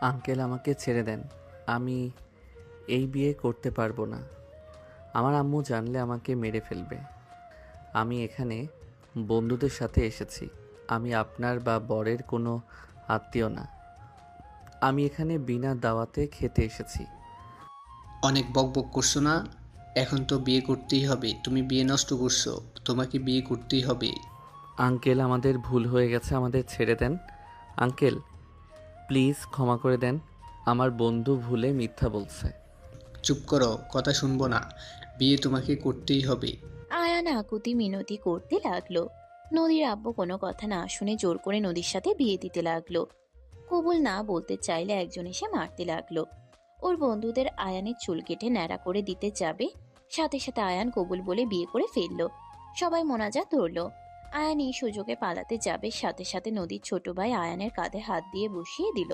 Uncle আমাকে ছেড়ে দেন। আমি এই বিয়ে করতে পারবো না। আমার আম্মু জানলে আমাকে মেরে ফেলবে। আমি এখানে বন্ধুদের সাথে এসেছি। আমি আপনার বা বরের কোনো আত্মীয় না। আমি এখানে বিনা দাওয়াতে খেতে এসেছি। অনেক বকবক করছো না? এখন তো বিয়ে করতেই হবে। তুমি বিয়ে নষ্ট করছো। তোমাকে বিয়ে করতেই হবে। আঙ্কেল আমাদের ভুল হয়ে গেছে, আমাদের ছেড়ে দেন। আঙ্কেল প্লিজ ক্ষমা করে দেন। আমার বন্ধু ভুলে মিথ্যা বলছে। চুপ করো, কথা শুনবো না। বিয়ে তোমাকে করতেই হবে। আয়ান আকুতি মিনতি করতে লাগলো। নদীর আব্বু কোনো কথা না শুনে জোর করে নদীর সাথে বিয়ে দিতে লাগলো। কবুল না বলতে চাইলে একজন এসে মারতে লাগলো। ওর বন্ধুদের আয়ানের চুল কেটে ন্যাড়া করে দিতে যাবে, সাথে সাথে আয়ান কবুল বলে বিয়ে করে ফেললো। সবাই মোনাজাত ধরলো। আয়ান এই সুযোগে পালাতে যাবে, সাথে সাথে নদীর ছোট ভাই আয়ানের কাঁধে হাত দিয়ে বসিয়ে দিল।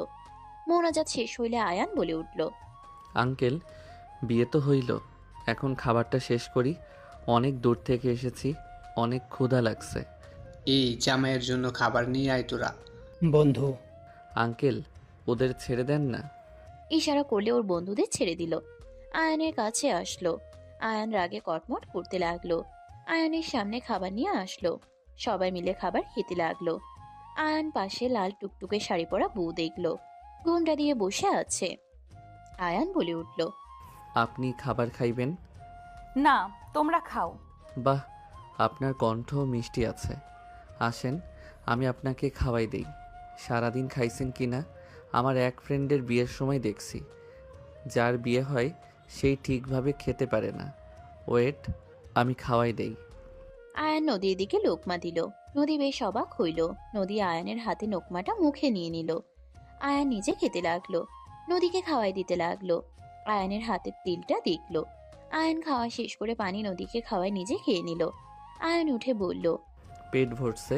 মোনাজাত শেষ হইলে আয়ান বলে উঠল, আঙ্কেল বিয়ে তো হইল, এখন খাবারটা শেষ করি। অনেক দূর থেকে এসেছি, অনেক ক্ষুধা লাগছে। এই জামাইয়ের জন্য খাবার নিয়ে আয় তোরা। বন্ধু। আঙ্কেল ওদের ছেড়ে দেন না। ইশারা করলে ওর বন্ধুদের ছেড়ে দিল। আয়ানের কাছে আসলো। আয়ান রাগে কটমট করতে লাগলো। আয়ানের সামনে খাবার নিয়ে আসলো। সবাই মিলে খাবার খেতে লাগলো। আয়ান পাশে লাল টুকটুকে শাড়ি পরা বউ দেখলো, ঘোমটা দিয়ে বসে আছে। আয়ান বলে উঠল, আপনি খাবার খাইবেন? না, তোমরা খাও। বাহ, আপনার কণ্ঠ মিষ্টি আছে। আসেন আমি আপনাকে খাওয়াই দেই। সারাদিন খাইছেন কি না আমার এক ফ্রেন্ডের বিয়ের সময় দেখছি। যার বিয়ে হয় সেই ঠিকভাবে খেতে পারে না। ওয়েট, আমি খাওয়াই দেই। আয়ান নদীর দিকে লোকমা দিল। নদী বেশ অবাক হইল। নদী আয়ানের হাতে নোকমাটা মুখে নিয়ে নিল। আয়ান নিজে খেতে লাগলো। নদীকে খাওয়াই দিতে লাগলো। আয়ানের হাতের তিলটা দেখলো। আয়ান খাওয়া শেষ করে পানি নদীকে খাওয়াই নিজে খেয়ে নিল। আয়ান উঠে বলল, পেট ভরছে,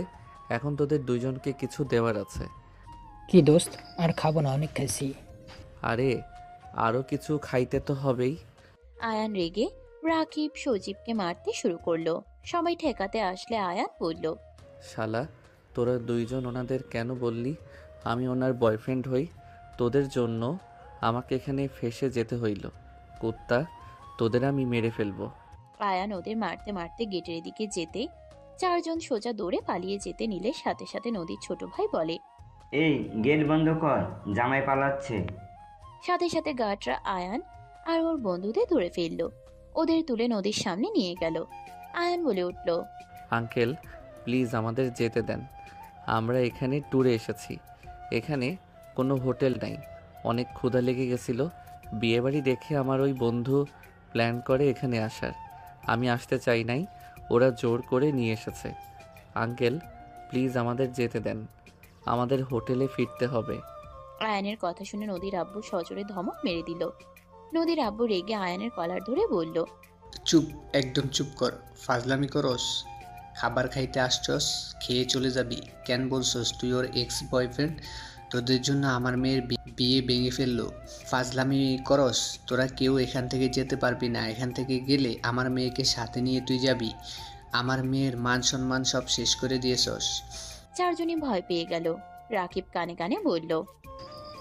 এখন তোদের দুইজনকে কিছু দেওয়ার আছে। কি দোস্ত, আর খাবো না, অনেক খাইছি। আরে আরও কিছু খাইতে তো হবেই। আয়ান রেগে রাকিব সজীবকে মারতে শুরু করলো। সবাই ঠেকাতে আসলে আয়ান বলল, শালা তোরা দুইজন ওনাদের কেন বললি আমি ওনার বয়ফ্রেন্ড হই? তোদের জন্য আমাকে এখানে ফেঁসে যেতে হইল। কুত্তা, তোদের আমি মেরে ফেলবো। আয়ান ওদের মারতে মারতে গেটের দিকে যেতে চারজন সোজা দৌড়ে পালিয়ে যেতে নিলে সাথে সাথে নদীর ছোট ভাই বলে, এই গেট বন্ধ কর, জামাই পালাচ্ছে। সাথে সাথে গার্ডরা আয়ান আর ওর বন্ধুদের ধরে ফেললো। ওদের তুলে নদীর সামনে নিয়ে গেল। আয়ান বলে উঠল, আঙ্কেল প্লিজ আমাদের যেতে দেন। আমরা এখানে ট্যুরে এসেছি। এখানে কোনো হোটেল নাই। অনেক ক্ষুধা লেগে গেছিল। বিয়েবাড়ি দেখে আমার ওই বন্ধু প্ল্যান করে এখানে আসার। আমি আসতে চাই নাই, ওরা জোর করে নিয়ে এসেছে। আঙ্কেল প্লিজ আমাদের যেতে দেন, আমাদের হোটেলে ফিরতে হবে। আয়ানের কথা শুনে নদীর আব্বু সজোরে ধমক মেরে দিল। নদীর আব্বু রেগে আয়ানের কলার ধরে বলল, চুপ, একদম চুপ কর। ফাজলামি করস? খাবার খাইতে আসছস, খেয়ে চলে যাবি। কেন বলছস তুই ওর এক্স বয়ফ্রেন্ড? তোদের জন্য আমার মেয়ের বিয়ে ভেঙে ফেললো। ফাজলামি করস? তোরা কেউ এখান থেকে যেতে পারবি না। এখান থেকে গেলে আমার মেয়েকে সাথে নিয়ে তুই যাবি। আমার মেয়ের মান সম্মান সব শেষ করে দিয়েছস। চারজনই ভয় পেয়ে গেল। রাকিব কানে কানে বলল,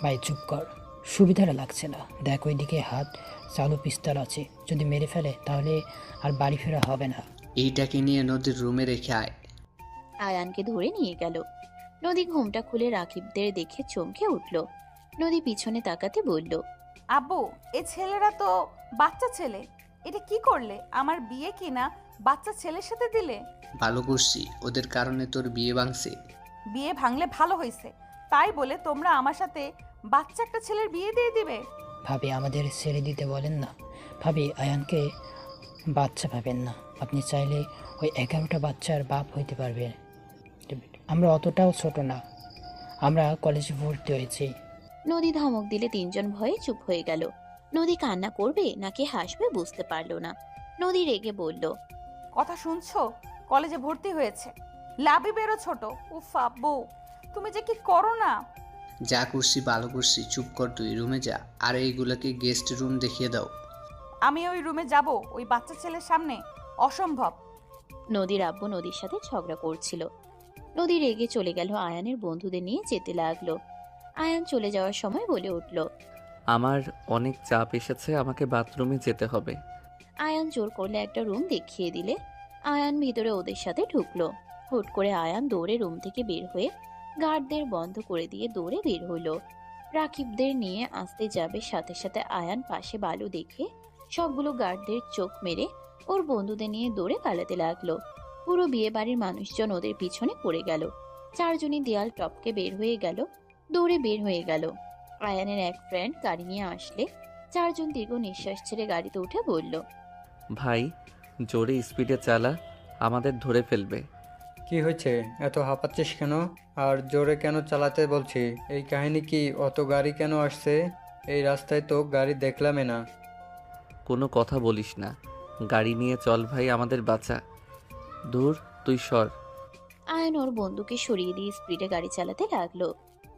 ভাই চুপ কর, সুবিধাটা লাগছে না। দেখ ওইদিকে হাত চালু পিস্তল আছে, যদি মেরে ফেলে তাহলে আর বাড়ি ফেরা হবে না। এইটাকে নিয়ে নদীর রুমে রেখে আয়। আয়ানকে ধরে নিয়ে গেল। নদী ঘোমটা খুলে রাকিবদের দেখে চমকে উঠল। নদী পিছনে তাকাতে বলল, আব্বু, এ ছেলেরা তো বাচ্চা ছেলে। এটা কি করলে? আমার বিয়ে কি না বাচ্চা ছেলের সাথে দিলে? ভালো করছি, ওদের কারণে তোর বিয়ে ভাঙছে। বিয়ে ভাঙলে ভালো হয়েছে, তাই বলে তোমরা আমার সাথে বাচ্চা একটা ছেলের বিয়ে দিয়ে দিবে? ভাবি আমাদের ছেড়ে দিতে বলেন না। ভাবি আয়ানকে বাচ্চা ভাবেন না। আপনি চাইলে ওই 11টা বাচ্চার বাপ হইতে পারবেন। আমরা অতটাও ছোট না, আমরা কলেজে ভর্তি হয়েছি। নদী ধমক দিলে তিনজন ভয়ে চুপ হয়ে গেল। নদী কান্না করবে নাকি হাসবে বুঝতে পারলো না। নদী রেগে বলল, কথা শুনছো? কলেজে ভর্তি হয়েছে, লাভি বেরো ছোট। উফ আব্বু, তুমি যে কি করো না। যা করছি ভালো করছি, চুপ কর তুই, রুমে যা। আর এইগুলোকে গেস্ট রুম দেখিয়ে দাও। আমি ওই রুমে যাব ওই বাচ্চা ছেলের সামনে? অসম্ভব। নদীর আব্বু নদীর সাথে ঝগড়া করছিল। নদী রেগে চলে গেল, আয়ানের বন্ধুদের নিয়ে যেতে লাগলো। আয়ান চলে যাওয়ার সময় বলে উঠল। আমার অনেক চাপ এসেছে, আমাকে বাথরুমে যেতে হবে। আয়ান জোর করলে একটা রুম দেখিয়ে দিলে আয়ান ভিতরে ওদের সাথে ঢুকলো। হুট করে আয়ান দৌড়ে রুম থেকে বের হয়ে গার্ডদের বন্ধ করে দিয়ে দৌড়ে বের হলো। রাকিবদের নিয়ে আসতে যাবে, সাথে সাথে আয়ান পাশে বালু দেখে সবগুলো গার্ডদের চোখ মেরে ওর বন্ধুদের নিয়ে দৌড়ে পালাতে লাগলো। পুরো বিয়ে বাড়ির মানুষজন ওদের পিছনে পড়ে গেল। চারজনই দেয়াল টপকে বের হয়ে গেল, দৌড়ে বের হয়ে গেল। আয়ানের এক ফ্রেন্ড গাড়ি নিয়ে আসলে চারজন দীর্ঘ নিঃশ্বাস ছেড়ে গাড়িতে উঠে বলল, ভাই জোরে স্পিডে চালা, আমাদের ধরে ফেলবে। কি হয়েছে, এত হাঁপাচ্ছিস কেন? আর জোরে কেন চালাতে বলছি? এই কাহিনী কি? অত গাড়ি কেন আসছে? এই রাস্তায় তো গাড়ি দেখলামই না। কোনো কথা বলিস না, গাড়ি নিয়ে চল ভাই, আমাদের বাঁচা। দূর, তুই সর। আয়ন ওর বন্ধুকে সরিয়ে দিয়ে স্পিডে গাড়ি চালাতে লাগলো।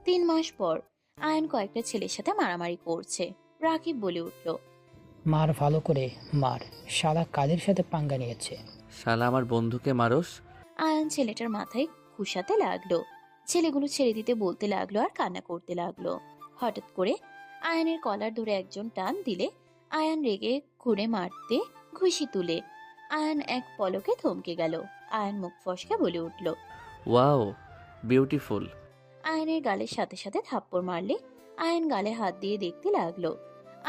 3 মাস পর আয়ন কয়েকটা ছেলের সাথে মারামারি করছে। রাকিব বলে উঠল, মার ভালো করে মার, শালা কাদের সাথে পাঙ্গা নিয়েছে। শালা আমার বন্ধুকে মারস? আয়ন ছেলেটার মাথায় ঘুষাতে লাগলো। ছেলেগুলো ছেড়ে দিতে বলতে লাগলো আর কান্না করতে লাগলো। হঠাৎ করে আয়নের কলার ধরে একজন টান দিলে আয়ন রেগে ঘুরে মারতে ঘুষি তুলে আয়ন এক পলকে থমকে গেল। আয়ন মুখ ফসকে বলে উঠল, ওয়াও, বিউটিফুল। আয়নের গালের সাথে সাথে থাপ্পড় মারলে আয়ন গালে হাত দিয়ে দেখতে লাগলো।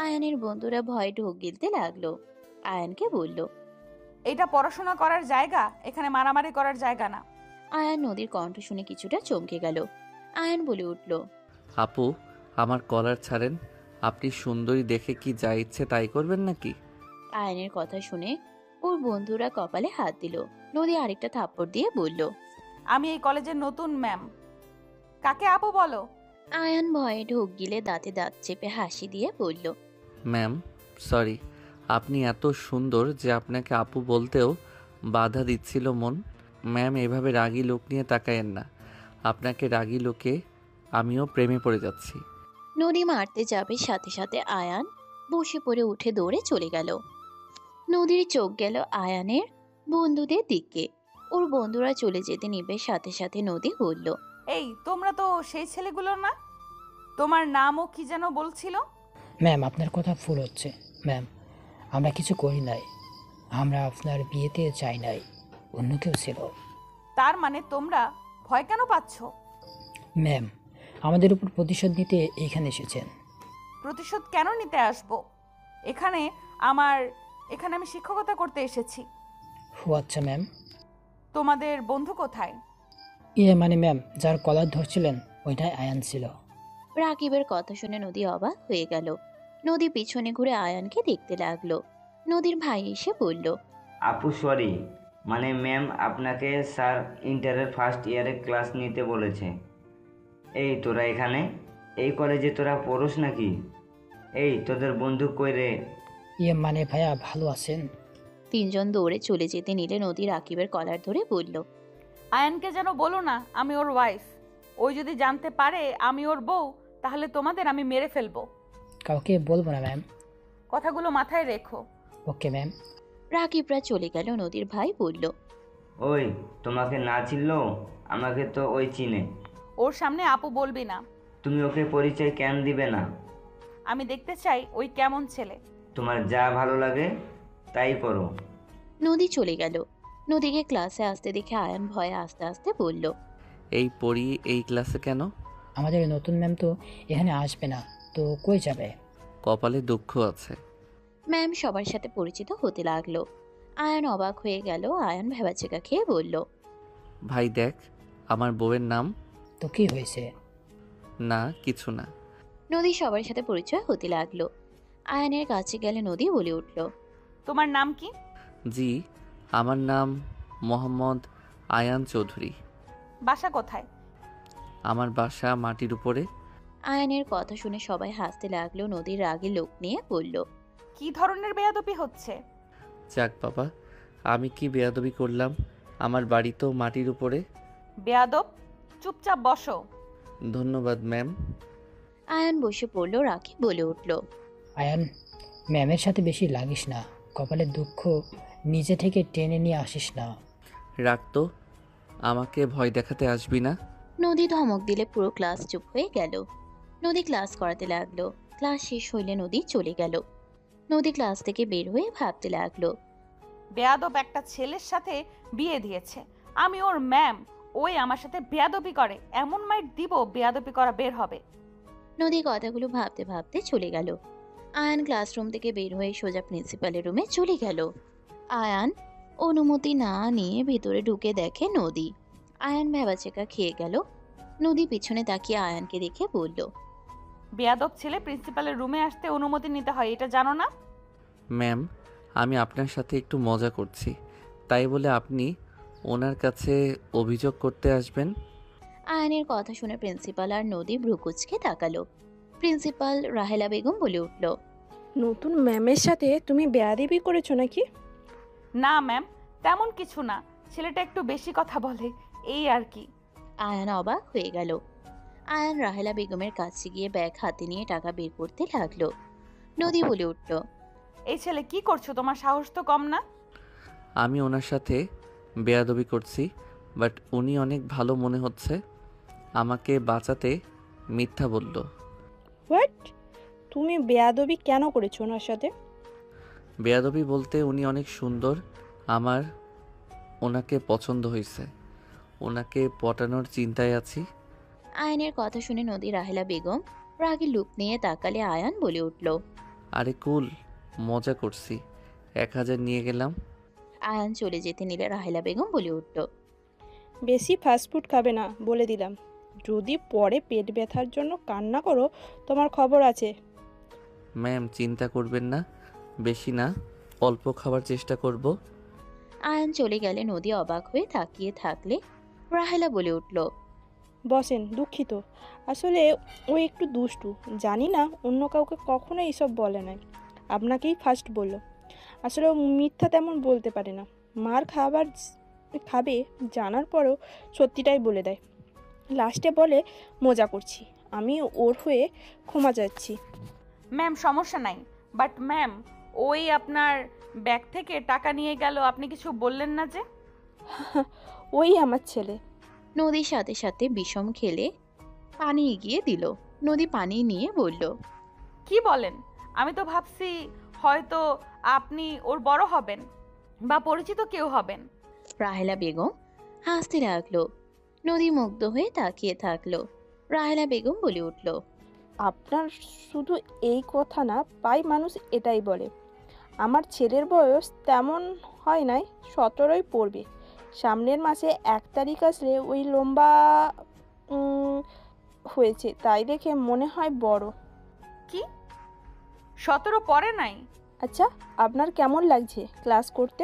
আয়নের বন্ধুরা ভয়ে ঢোক গিলতে লাগলো। আয়নকে বলল, এটা পড়াশোনা করার জায়গা, এখানে মারামারি করার জায়গা না। আয়ন নদীর কণ্ঠ শুনে কিছুটা চমকে গেল। আয়ন বলে উঠল, আপু, আমার কলার ছাড়েন। আপনি সুন্দরী দেখে কি যা ইচ্ছে তাই করবেন নাকি? আয়নের কথা শুনে ওর বন্ধুরা কপালে হাত দিল। নদী আরেকটা থাপ্পড় দিয়ে বলল, আমি এই কলেজের নতুন ম্যাম, কাকে আপু বলো? আয়ান ভয়ে ঢোক গিলে দাঁতে দাঁত চেপে হাসি দিয়ে বলল, ম্যাম সরি, আপনি এত সুন্দর যে আপনাকে আপু বলতেও বাধা দিচ্ছিল মন। ম্যাম এভাবে রাগী লোক নিয়ে তাকায়েন না, আপনাকে রাগী লোকে আমিও প্রেমে পড়ে যাচ্ছি। নদী মারতে যাবে, সাথে সাথে আয়ান বসে পড়ে উঠে দৌড়ে চলে গেল। নদীর চোখ গেল আয়ানের বন্ধুদের দিকে। ওর বন্ধুরা চলে যেতে নিবে, সাথে সাথে নদী বলল, এই তোমরা তো সেই ছেলেগুলো না? তোমার নামও কি যেন বলছিল? ম্যাম আপনার কথা ভুল হচ্ছে। ম্যাম আমরা কিছু করি নাই, আমরা আপনার বিয়েতে চাই নাই, অন্য কেউ ছিল। তার মানে তোমরা ভয় কেন পাচ্ছ? ম্যাম আমাদের উপর প্রতিশোধ নিতে এইখানে এসেছেন। প্রতিশোধ কেন নিতে আসবো? এখানে আমি শিক্ষকতা করতে এসেছি। ও আচ্ছা ম্যাম। তোমাদের বন্ধু কোথায়? মানে ম্যাম যার কলার ধরছিলেন ওইটাই আয়ান ছিল। রাকিবের কথা শুনে নদী অবাক হয়ে গেল। নদী পিছনে ঘুরে আয়ানকে দেখতে লাগলো। নদীর ভাই এসে বলল, আপু সরি, মানে ম্যাম আপনাকে স্যার ইন্টারের ফার্স্ট ইয়ারে ক্লাস নিতে বলেছে। এই তোরা এখানে, এই কলেজে তোরা পড়োস নাকি? এই তোদের বন্ধু কই রে? মানে ভাইয়া ভালো আছেন? 3 জন দৌড়ে চলে যেতে নিলে নদী রাকিবের কলার ধরে বলল, আয়ানকে যেন বলো না আমি ওর ওয়াইফ। ওই যদি জানতে পারে আমি ওর বউ, তাহলে তোমাদের আমি মেরে ফেলবো। কাউকে বলবো না ম্যাম। কথাগুলো মাথায় রেখো। Okay ma'am. রাকিবরা চলে গেল। নদীর ভাই বলল, ওই তোমাকে না চিনলো, আমাকে তো ওই চিনে। ওর সামনে আপু বলবি না। তুমি ওকে পরিচয় কেন দিবে না? আমি দেখতে চাই ওই কেমন ছেলে। তোমার যা ভালো লাগে তাই করো। নদী চলে গেল। নদীকে ক্লাসে আসতে দেখে আয়ান ভয়ে আস্তে আস্তে বলল, এই পড়ি এই ক্লাসে কেন? আমাদের নতুন ম্যাম তো এখানে আসবে না, তো কই যাবে? কপালে দুঃখ আছে। ম্যাম সবার সাথে পরিচিত হতে লাগলো। আয়ান অবাক হয়ে গেল। আয়ান ভেবাচেকা খেয়ে বলল, ভাই দেখ, আমার বউয়ের নাম। তো কি হয়েছে? না কিছু না। নদী সবার সাথে পরিচয় হতে লাগলো। আয়ানের কাছে গেলে নদী বলে উঠল, তোমার নাম কি? জি, আমার নাম মোহাম্মদ আয়ান চৌধুরী। বাসা কোথায়? আমার বাসা মাটির উপরে। আয়ানের কথা শুনে সবাই হাসতে লাগলো। নদীর রাগে লোক নিয়ে বলল, কি ধরনের বেয়াদবি হচ্ছে? যাক বাবা, আমি কি বেয়াদবি করলাম? আমার বাড়ি তো মাটির উপরে। বেয়াদব, চুপচাপ বসো। ধন্যবাদ ম্যাম। আয়ান বসে পড়ল। রাকিব বলে উঠল, আয়ান ম্যামের সাথে বেশি লাগিস না, কপালের দুঃখ নিজে থেকে টেনে নিয়ে আসিস না। রাখতো, আমাকে ভয় দেখাতে আসবি না। নদী ধমক দিলে পুরো ক্লাস চুপ হয়ে গেল। নদী ক্লাস করাতে লাগলো। ক্লাস শেষ হইলে নদী চলে গেল। নদী ক্লাস থেকে বের হয়ে ভাবতে লাগলো। বেয়াদব একটা ছেলের সাথে বিয়ে দিয়েছে, আমি ওর ম্যাম, ওই আমার সাথে বেয়াদবি করে, এমন মাইট দিব বেয়াদবি করা বের হবে। নদী কথাগুলো ভাবতে ভাবতে চলে গেল। আয়ান ক্লাসরুম থেকে বের হয়ে সোজা প্রিন্সিপালের রুমে চলে গেল। আয়ান অনুমতি না নিয়ে ভিতরে ঢুকে দেখে নদী। আয়ান ভ্যাবাচেকা খেয়ে গেল। নদী পিছনে তাকিয়ে আয়ানকে দেখে বলল, বেয়াদব ছেলে প্রিন্সিপালের রুমে আসতে অনুমতি নিতে হয়, এটা জানো না? ম্যাম, আমি আপনার সাথে একটু মজা করছি, তাই বলে আপনি ওনার কাছে অভিযোগ করতে আসবেন? আয়ানের কথা শুনে প্রিন্সিপাল আর নদী ভ্রুকুচকে তাকালো। প্রিন্সিপাল রাহেলা বেগম বলে উঠল, নতুন ম্যামের সাথে তুমি বেয়াদবি করেছো নাকি? না ম্যাম, তেমন কিছু না, ছেলেটা একটু বেশি কথা বলে, এই আর কি। আয়ান অবাক হয়ে গেল। আয়ান রাহেলা বেগমের কাছে গিয়ে ব্যাগ হাতে নিয়ে টাকা বের করতে লাগলো। নদী বলে উঠল, এই ছেলে কি করছো, তোমার সাহস তো কম না? আমি ওনার সাথে বেয়াদবি করছি, বাট উনি অনেক ভালো মনে হচ্ছে। আমাকে বাঁচাতে মিথ্যা বলল। হোয়াট? তুমি বেয়াদবি কেন করেছো ওনার সাথে? বেয়াদবি বলতে উনি অনেক সুন্দর, আমার ওনাকে পছন্দ হয়েছে, ওনাকে পটানোর চিন্তায় আছি। আয়ানের কথা শুনে নদী রাহেলা বেগম রাগে লুক নিয়ে তাকালে আয়ান বলে উঠল, আরে কুল, মজা করছি, 1000 নিয়ে গেলাম। আয়ান চলে যেতে নিলে রাহেলা বেগম বলে উঠল, বেশি ফাস্টফুড খাবে না বলে দিলাম। যদি পরে পেট ব্যথার জন্য কান্না করো, তোমার খবর আছে। ম্যাম, চিন্তা করবেন না, বেশি না, অল্প খাবার চেষ্টা করব। আয়ান চলে গেলে নদী অবাক হয়ে তাকিয়ে থাকলে রাহেলা বলে উঠল, বসেন, দুঃখিত। আসলে ও একটু দুষ্টু, জানি না অন্য কাউকে কখনো এইসব বলে নাই, আপনাকেই ফার্স্ট বললো। আসলে ও মিথ্যা তেমন বলতে পারে না, মার খাবে জানার পরেও সত্যিটাই বলে দেয়। লাস্টে বলে মজা করছি। আমি ওর হয়ে ক্ষমা চাচ্ছি। ম্যাম সমস্যা নাই, বাট ম্যাম ওই আপনার ব্যাগ থেকে টাকা নিয়ে গেল, আপনি কিছু বললেন না যে? ওই আমার ছেলে। নদীর সাথে সাথে বিষম খেলে পানি এগিয়ে দিল। নদী পানি নিয়ে বলল, কি বলেন? আমি তো ভাবছি হয়তো আপনি ওর বড় হবেন বা পরিচিত কেউ হবেন। রাহেলা বেগম হাসতে লাগলো। নদী মুগ্ধ হয়ে তাকিয়ে থাকলো। রাহেলা বেগম বলে উঠল, আপনার শুধু এই কথা না, প্রায় মানুষ এটাই বলে। আমার ছেলের বয়স তেমন হয় নাই, 17ই পড়বে। সামনের মাসে 1 তারিখ আসলে ওই লম্বা হয়েছে, তাই দেখে মনে হয় বড়। কি 17 পরে নাই? আচ্ছা, আপনার কেমন লাগছে ক্লাস করতে?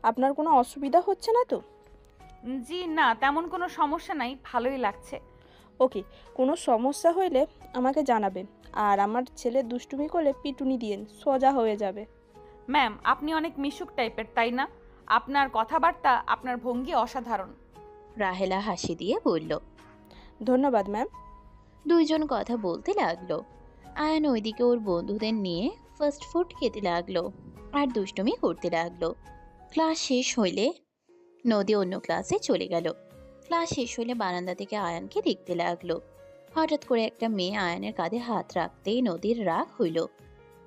আপনার কোনো অসুবিধা হচ্ছে না তো? জি না, তেমন কোনো সমস্যা নাই, ভালোই লাগছে। ওকে, কোনো সমস্যা হইলে আমাকে জানাবেন। আর আমার ছেলে দুষ্টুমি করলে পিটুনি দিয়েন, সোজা হয়ে যাবে। ম্যাম আপনি অনেক মিশুক টাইপের, তাই না? আপনার কথাবার্তা, আপনার ভঙ্গি অসাধারণ। রাহেলা হাসি দিয়ে বলল। ধন্যবাদ ম্যাম। দুইজন কথা বলতে লাগলো। আয়ান ওইদিকে ওর বন্ধুদের নিয়ে ফাস্ট ফুড খেতে লাগলো আর দুষ্টুমি করতে লাগলো। ক্লাস শেষ হইলে নদী অন্য ক্লাসে চলে গেল। ক্লাস শেষ হইলে বারান্দা থেকে আয়ানকে দেখতে লাগলো। হঠাৎ করে একটা মেয়ে আয়ানের কাঁধে হাত রাখতেই নদীর রাগ হইল।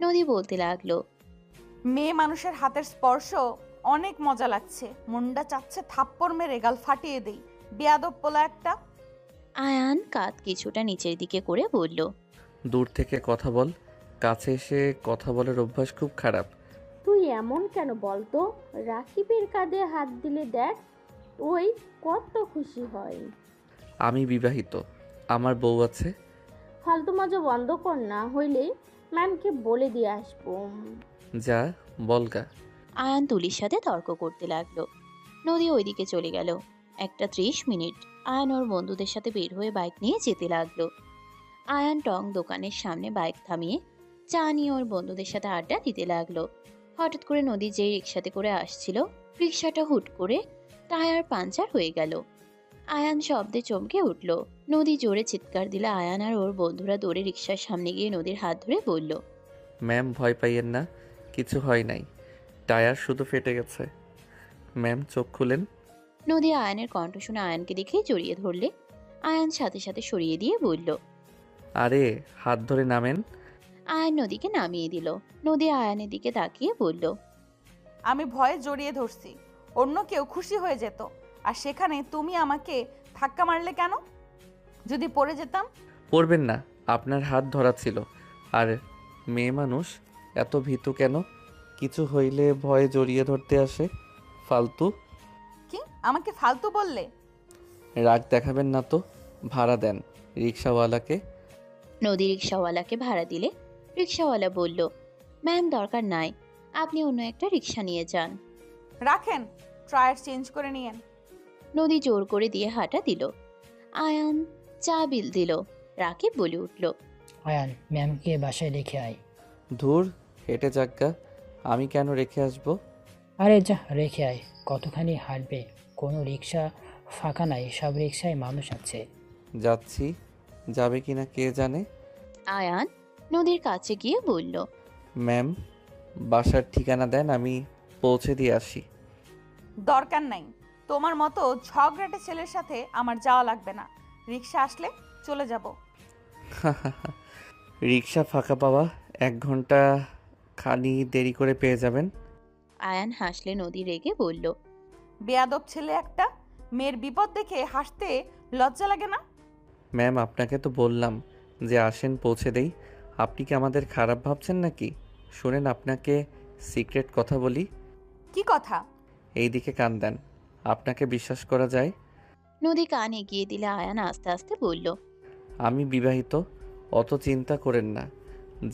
নদী বলতে লাগলো, মেয়ে মানুষের হাতের স্পর্শ অনেক মজা লাগছে, মুন্ডা চাচ্ছে থাপ্পড় মেরে গাল ফাটিয়ে দেই, বেয়াদব পোলা একটা। আয়ান কাঁধ কিছুটা নিচের দিকে করে বলল, দূর থেকে কথা বল, কাছে এসে কথা বলার অভ্যাস খুব খারাপ। তুই এমন কেন বলতো? রাকিবের কাঁধে হাত দিলে দেখ, ওই কত খুশি হয়। আমি বিবাহিত, আমার বউ আছে। ফালতু মজা বন্ধ কর, না হইলে ম্যামকে বলে দিয়ে আসবো। যা বলগা। আয়ান তুলির সাথে তর্ক করতে লাগলো। নদী ওইদিকে চলে গেল। 1:30 মিনিট আয়ান ওর বন্ধুদের সাথে বের হয়ে বাইক নিয়ে যেতে লাগলো। আয়ান টং দোকানের সামনে বাইক থামিয়ে চা নিয়ে ওর বন্ধুদের সাথে আড্ডা দিতে লাগলো। হঠাৎ করে নদী যেই রিক্সাতে করে আসছিল, রিক্সাটা হুট করে টায়ার পাঞ্চার হয়ে গেল। আয়ান শব্দে চমকে উঠল। নদী জোরে চিৎকার দিলে আয়ান আর ওর বন্ধুরা দৌড়ে রিক্সার সামনে গিয়ে নদীর হাত ধরে বলল, ম্যাম ভয় পাইয়েন না, কিছু হয় নাই, টায়ার শুধু ফেটে গেছে। ম্যাম চোখ খুলেন। নদী আয়ানের কণ্ঠ শুনে আয়ানকে দেখেই জড়িয়ে ধরলে। আয়ান সাথে সাথে সরিয়ে দিয়ে বলল, আরে হাত ধরে নামেন। আয়ান নদীকে নামিয়ে দিল। নদী আয়ানের দিকে তাকিয়ে বলল, আমি ভয়ে জড়িয়ে ধরছি, অন্য কেউ খুশি হয়ে যেত, আর সেখানে তুমি আমাকে ধাক্কা মারলে কেন? যদি পড়ে যেতাম? পড়বেন না, আপনার হাত ধরা ছিল। আর মেয়ে মানুষ এত ভীতু কেন? কিছু হইলে ভয়ে জড়িয়ে ধরতে আসে। ফালতু। কি আমাকে ফালতু বললে? রাগ দেখাবেন না তো। ভাড়া দেন রিক্সাওয়ালাকে। নদী রিক্সাওয়ালাকে ভাড়া দিলে রিক্সাওয়ালা বলল, ম্যাম দরকার নাই, আপনি অন্য একটা রিক্সা নিয়ে যান। রাখেন, টায়ার চেঞ্জ করে নিয়েন। নদী জোর করে দিয়ে হাঁটা দিল। আয়ান চা বিল দিল। রাকিব বলে উঠল, আয়ান ম্যামকে বাসায় রেখে আয়। ধুর, হেঁটে যাক্কা, আমি কেন রেখে আসবো? আরে যা রেখে আয়, কতখানি হাঁটবে? কোনো রিক্সা ফাঁকা নাই, সব রিক্সায় মানুষ আছে। যাচ্ছি, যাবে কিনা কে জানে। আয়ান নদীর কাছে গিয়ে বলল, ম্যাম, বাসার ঠিকানা দেন, আমি পৌঁছে দিয়ে আসি। দরকার নাই, তোমার মতো ঝগড়াটে ছেলের সাথে আমার যাওয়া লাগবে না। রিক্সা আসলে চলে যাব। রিক্সা ফাঁকা পাওয়া 1 ঘন্টা খানি দেরি করে পেয়ে যাবেন। আয়ান হাসলে নদী রেগে বলল, বেয়াদব ছেলে একটা, মেয়ের বিপদ দেখে হাসতে লজ্জা লাগে না? ম্যাম, আপনাকে তো বললাম যে আসেন পৌঁছে দেই। আপনি কি আমাদের খারাপ ভাবছেন নাকি? শুনেন, আপনাকে সিক্রেট কথা বলি। কি কথা? এই দিকে কান দেন, আপনাকে বিশ্বাস করা যায়? নদী কান এগিয়ে দিলে আয়ান আস্তে আস্তে বলল, আমি বিবাহিত, অত চিন্তা করেন না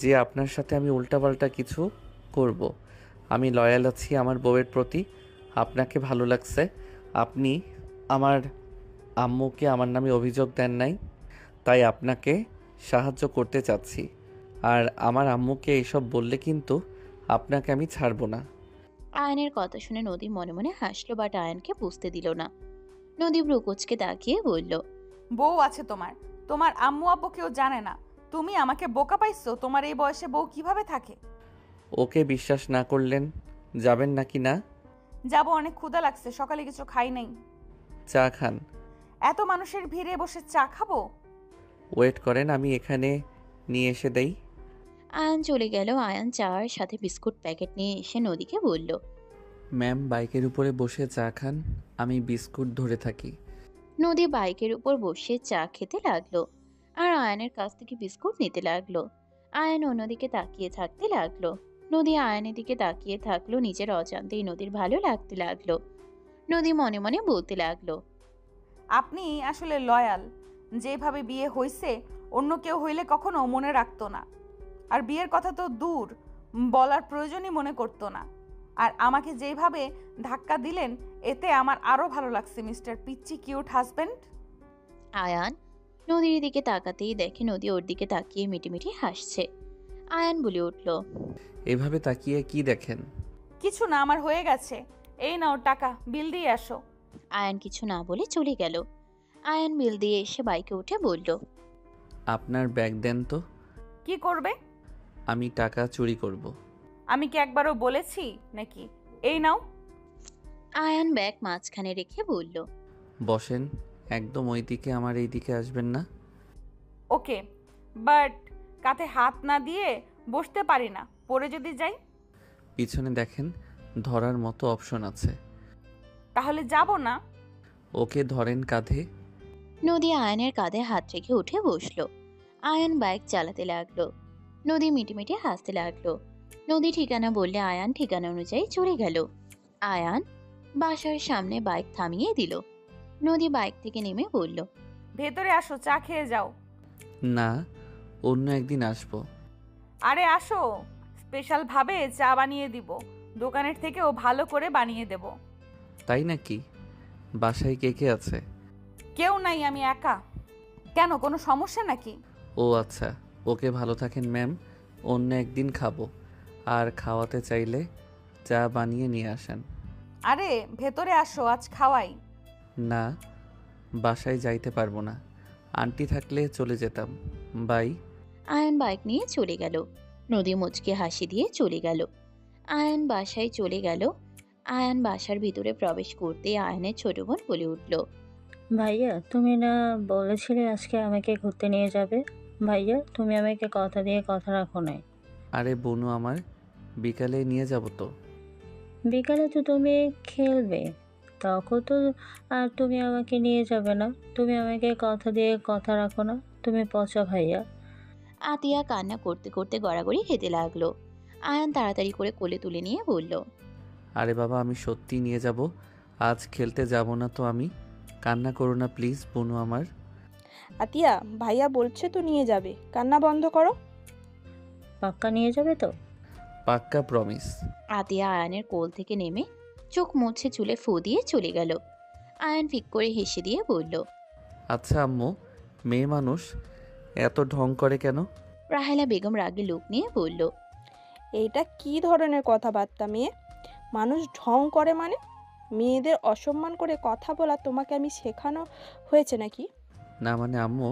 যে আপনার সাথে আমি উল্টাপাল্টা কিছু করব। আমি লয়াল আছি আমার বউয়ের প্রতি। আপনাকে ভালো লাগছে। আপনি আমার আম্মুকে আমার নামে অভিযোগ দেন নাই, তাই আপনাকে সাহায্য করতে চাচ্ছি। আর আমার আম্মুকে এইসব বললে কিন্তু আপনাকে আমি ছাড়বো না। আয়নের কথা শুনে নদী মনে মনে হাসলো, বাট আয়নকে বুঝতে দিল না। নদী ব্রুকুচকে তাকিয়ে বলল, বউ আছে তোমার, তোমার আম্মু আব্বু কেউ জানে না। তুমি আমাকে বোকা পাইছো? তোমার এই বয়সে বউ কিভাবে থাকে? ওকে বিশ্বাস না করলেন যাবেন নাকি না? যাবো, অনেক ক্ষুধা লাগছে, সকালে কিছু খাই নাই। চা খান। এত মানুষের ভিড়ে বসে চা খাবো? ওয়েট করেন, আমি এখানে নিয়ে এসে দেই। আয়ান চলে গেল। আয়ান চার সাথে বিস্কুট প্যাকেট নিয়ে এসে নদীকে বলল, ম্যাম, বাইকের উপরে বসে চা খান, আমি বিস্কুট ধরে থাকি। নদী বাইকের উপর বসে চা খেতে লাগলো আর আয়নের কাছ থেকে বিস্কুট নিতে লাগলো। আয়ন অন্যদিকে তাকিয়ে থাকতে লাগলো। নদী আয়নের দিকে তাকিয়ে থাকলো। নিজের অজান্তেই নদীর ভালো লাগতে লাগলো। নদী মনে মনে বলতে লাগলো, আপনি আসলে লয়াল। যেভাবে বিয়ে হইছে অন্য কেউ হইলে কখনো মনে রাখতো না, আর বিয়ের কথা তো দূর, বলার প্রয়োজনই মনে করতো না। আর আমাকে যেভাবে ধাক্কা দিলেন এতে আমার আরো ভালো লাগছে মিস্টার পিচ্চি কিউট হাজবেন্ড। আয়ান নদীর দিকে তাকাতেই দেখে নদী ওর দিকে তাকিয়ে মিটিমিটি হাসছে। আয়ান বলে উঠল, এভাবে তাকিয়ে কি দেখেন? কিছু না, আমার হয়ে গেছে। এই নাও টাকা, বিল দিয়ে আসো। আয়ান কিছু না বলে চলে গেল। আয়ান বিল দিয়ে এসে বাইকে উঠে বলল, আপনার ব্যাগ দেন তো। কি করবে? আমি টাকা চুরি করব। আমি কি একবারও বলেছি নাকি? এই নাও। আয়ান ব্যাগ মাঝখানে রেখে বলল, বসেন, একদম ওই দিকে, আমার এই দিকে আসবেন না। ওকে, বাট কাঁধে হাত না দিয়ে বসতে পারি না, পড়ে যদি যাই? পিছনে দেখেন, ধরার মতো অপশন আছে। তাহলে যাব না? ওকে ধরেন কাঁধে। নদী আয়নের কাঁধে হাত রেখে উঠে বসলো। আয়ান বাইক চালাতে লাগলো। নদী মিটিমিটি হাসতে লাগলো। নদী ঠিকানা বললে আয়ান ঠিকানা অনুযায়ী চলে গেল। আয়ান বাসার সামনে বাইক থামিয়ে দিল। নদী বাইক থেকে নেমে বলল, ভেতরে আসো, চা খেয়ে যাও। না, অন্য একদিন আসবো। আরে আসো, স্পেশাল ভাবে চা বানিয়ে দিব, দোকানের থেকেও ভালো করে বানিয়ে দেব। তাই নাকি? বাসায় কে কে আছে? কেউ নাই, আমি একা। কেন, কোনো সমস্যা নাকি? ও আচ্ছা, ওকে ভালো থাকেন ম্যাম, অন্য একদিন খাবো। আর খাওয়াতে চাইলে চা বানিয়ে নিয়ে আসেন। আরে ভেতরে আসো, আজ খাওয়াই। না, বাসায় যাইতে পারবো না, আন্টি থাকলে চলে যেতাম। বাই। আয়ান বাইক নিয়ে চলে গেল। নদী মুচকে হাসি দিয়ে চলে গেল। আয়ান বাসায় চলে গেল। আয়ান বাসার ভিতরে প্রবেশ করতে আয়ানের ছোট বোন বলে উঠল, ভাইয়া, তুমি না বলেছিলে আজকে আমাকে ঘুরতে নিয়ে যাবে? ভাইয়া তুমি আমাকে কথা দিয়ে কথা রাখো নাই। আরে বনু আমার, বিকালে নিয়ে যাব তো। বিকালে তো তুমি খেলবে, তখন তো আর তুমি আমাকে নিয়ে যাবে না। তুমি আমাকে কথা দিয়ে কথা রাখো না, তুমি পচা ভাইয়া। আতিয়া কান্না করতে করতে গড়াগড়ি খেতে লাগলো। আয়ান তাড়াতাড়ি করে কোলে তুলে নিয়ে বলল, আরে বাবা, আমি সত্যি নিয়ে যাব। আজ খেলতে যাব না তো আমি। কান্না করো না প্লিজ বনু আমার। আতিয়া, ভাইয়া বলছে তো নিয়ে যাবে, কান্না বন্ধ করো। পাক্কা নিয়ে যাবে তো? পাক্কা প্রমিস। আতিয়া আয়ানের কোল থেকে নেমে চোখ মুছে চুলে ফু দিয়ে চলে গেল। আয়ান ফিক করে হেসে দিয়ে বলল, আচ্ছা আম্মু, মেয়ে মানুষ এত ঢং করে কেন? রাহেলা বেগম রাগে লুক নিয়ে বলল, এইটা কি ধরনের কথাবার্তা মেয়ে? মানুষ ঢং করে মানে? মেয়েদের অসম্মান করে কথা বলা তোমাকে আমি শেখানো হয়েছে নাকি? না মানে আম্মু,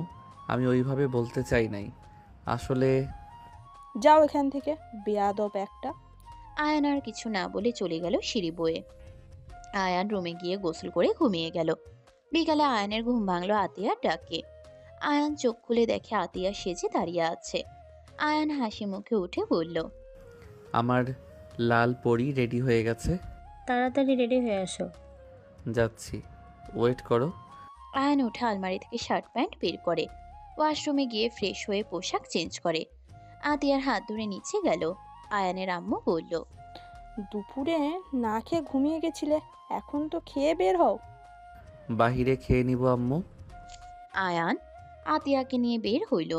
আমি ওইভাবে বলতে চাই নাই আসলে। যাও এখান থেকে, বেয়াদব একটা। আয়ান আর কিছু না বলে চলে গেল সিঁড়ি বয়ে। আয়ান রুমে গিয়ে গোসল করে ঘুমিয়ে গেল। বিকালে আয়ানের ঘুম ভাঙলো আতিয়ার ডাকে। আয়ান চোখ খুলে দেখে আতিয়া সেজে দাঁড়িয়ে আছে। আয়ান হাসি মুখে উঠে বলল, আমার লাল পরি রেডি হয়ে গেছে। তাড়াতাড়ি রেডি হয়ে আসো। যাচ্ছি, ওয়েট করো। আয়ান উঠে আলমারি থেকে শার্ট প্যান্ট বের করে ওয়াশরুমে গিয়ে ফ্রেশ হয়ে পোশাক চেঞ্জ করে আতিয়ার হাত ধরে নিচে গেল। আয়ানের আম্মু বলল, দুপুরে না খেয়ে ঘুমিয়ে গেছিলে, এখন তো খেয়ে বের হও। বাহিরে খেয়ে নিব আম্মু। আয়ান আতিয়াকে নিয়ে বের হইল।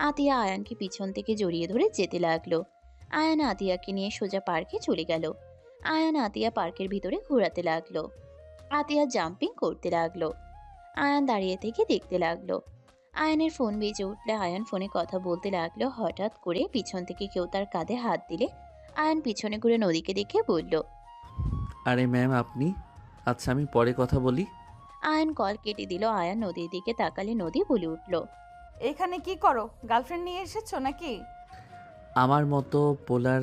আতিয়া আয়ানকে পিছন থেকে জড়িয়ে ধরে যেতে লাগলো। আয়ান আতিয়াকে নিয়ে সোজা পার্কে চলে গেল। আয়ান আতিয়া পার্কের ভিতরে ঘোরাতে লাগলো। আতিয়া জাম্পিং করতে লাগলো। আয়ান দাঁড়িয়ে থেকে দেখতে লাগলো। আয়ানের ফোন বেজে উঠলে আয়ান ফোনে কথা বলতে লাগলো। হঠাৎ করে পিছন থেকে কেউ তার কাঁধে হাত দিলে আয়ান পিছনে ঘুরে নদীকে দেখে বলল, আরে ম্যাম আপনি? আচ্ছা আমি পরে কথা বলি। আয়ান কল কেটে দিল। আয়ান নদীর দিকে তাকালে নদী বলে উঠল, এখানে কি করো? গার্লফ্রেন্ড নিয়ে এসেছো নাকি? আমার মতো পোলার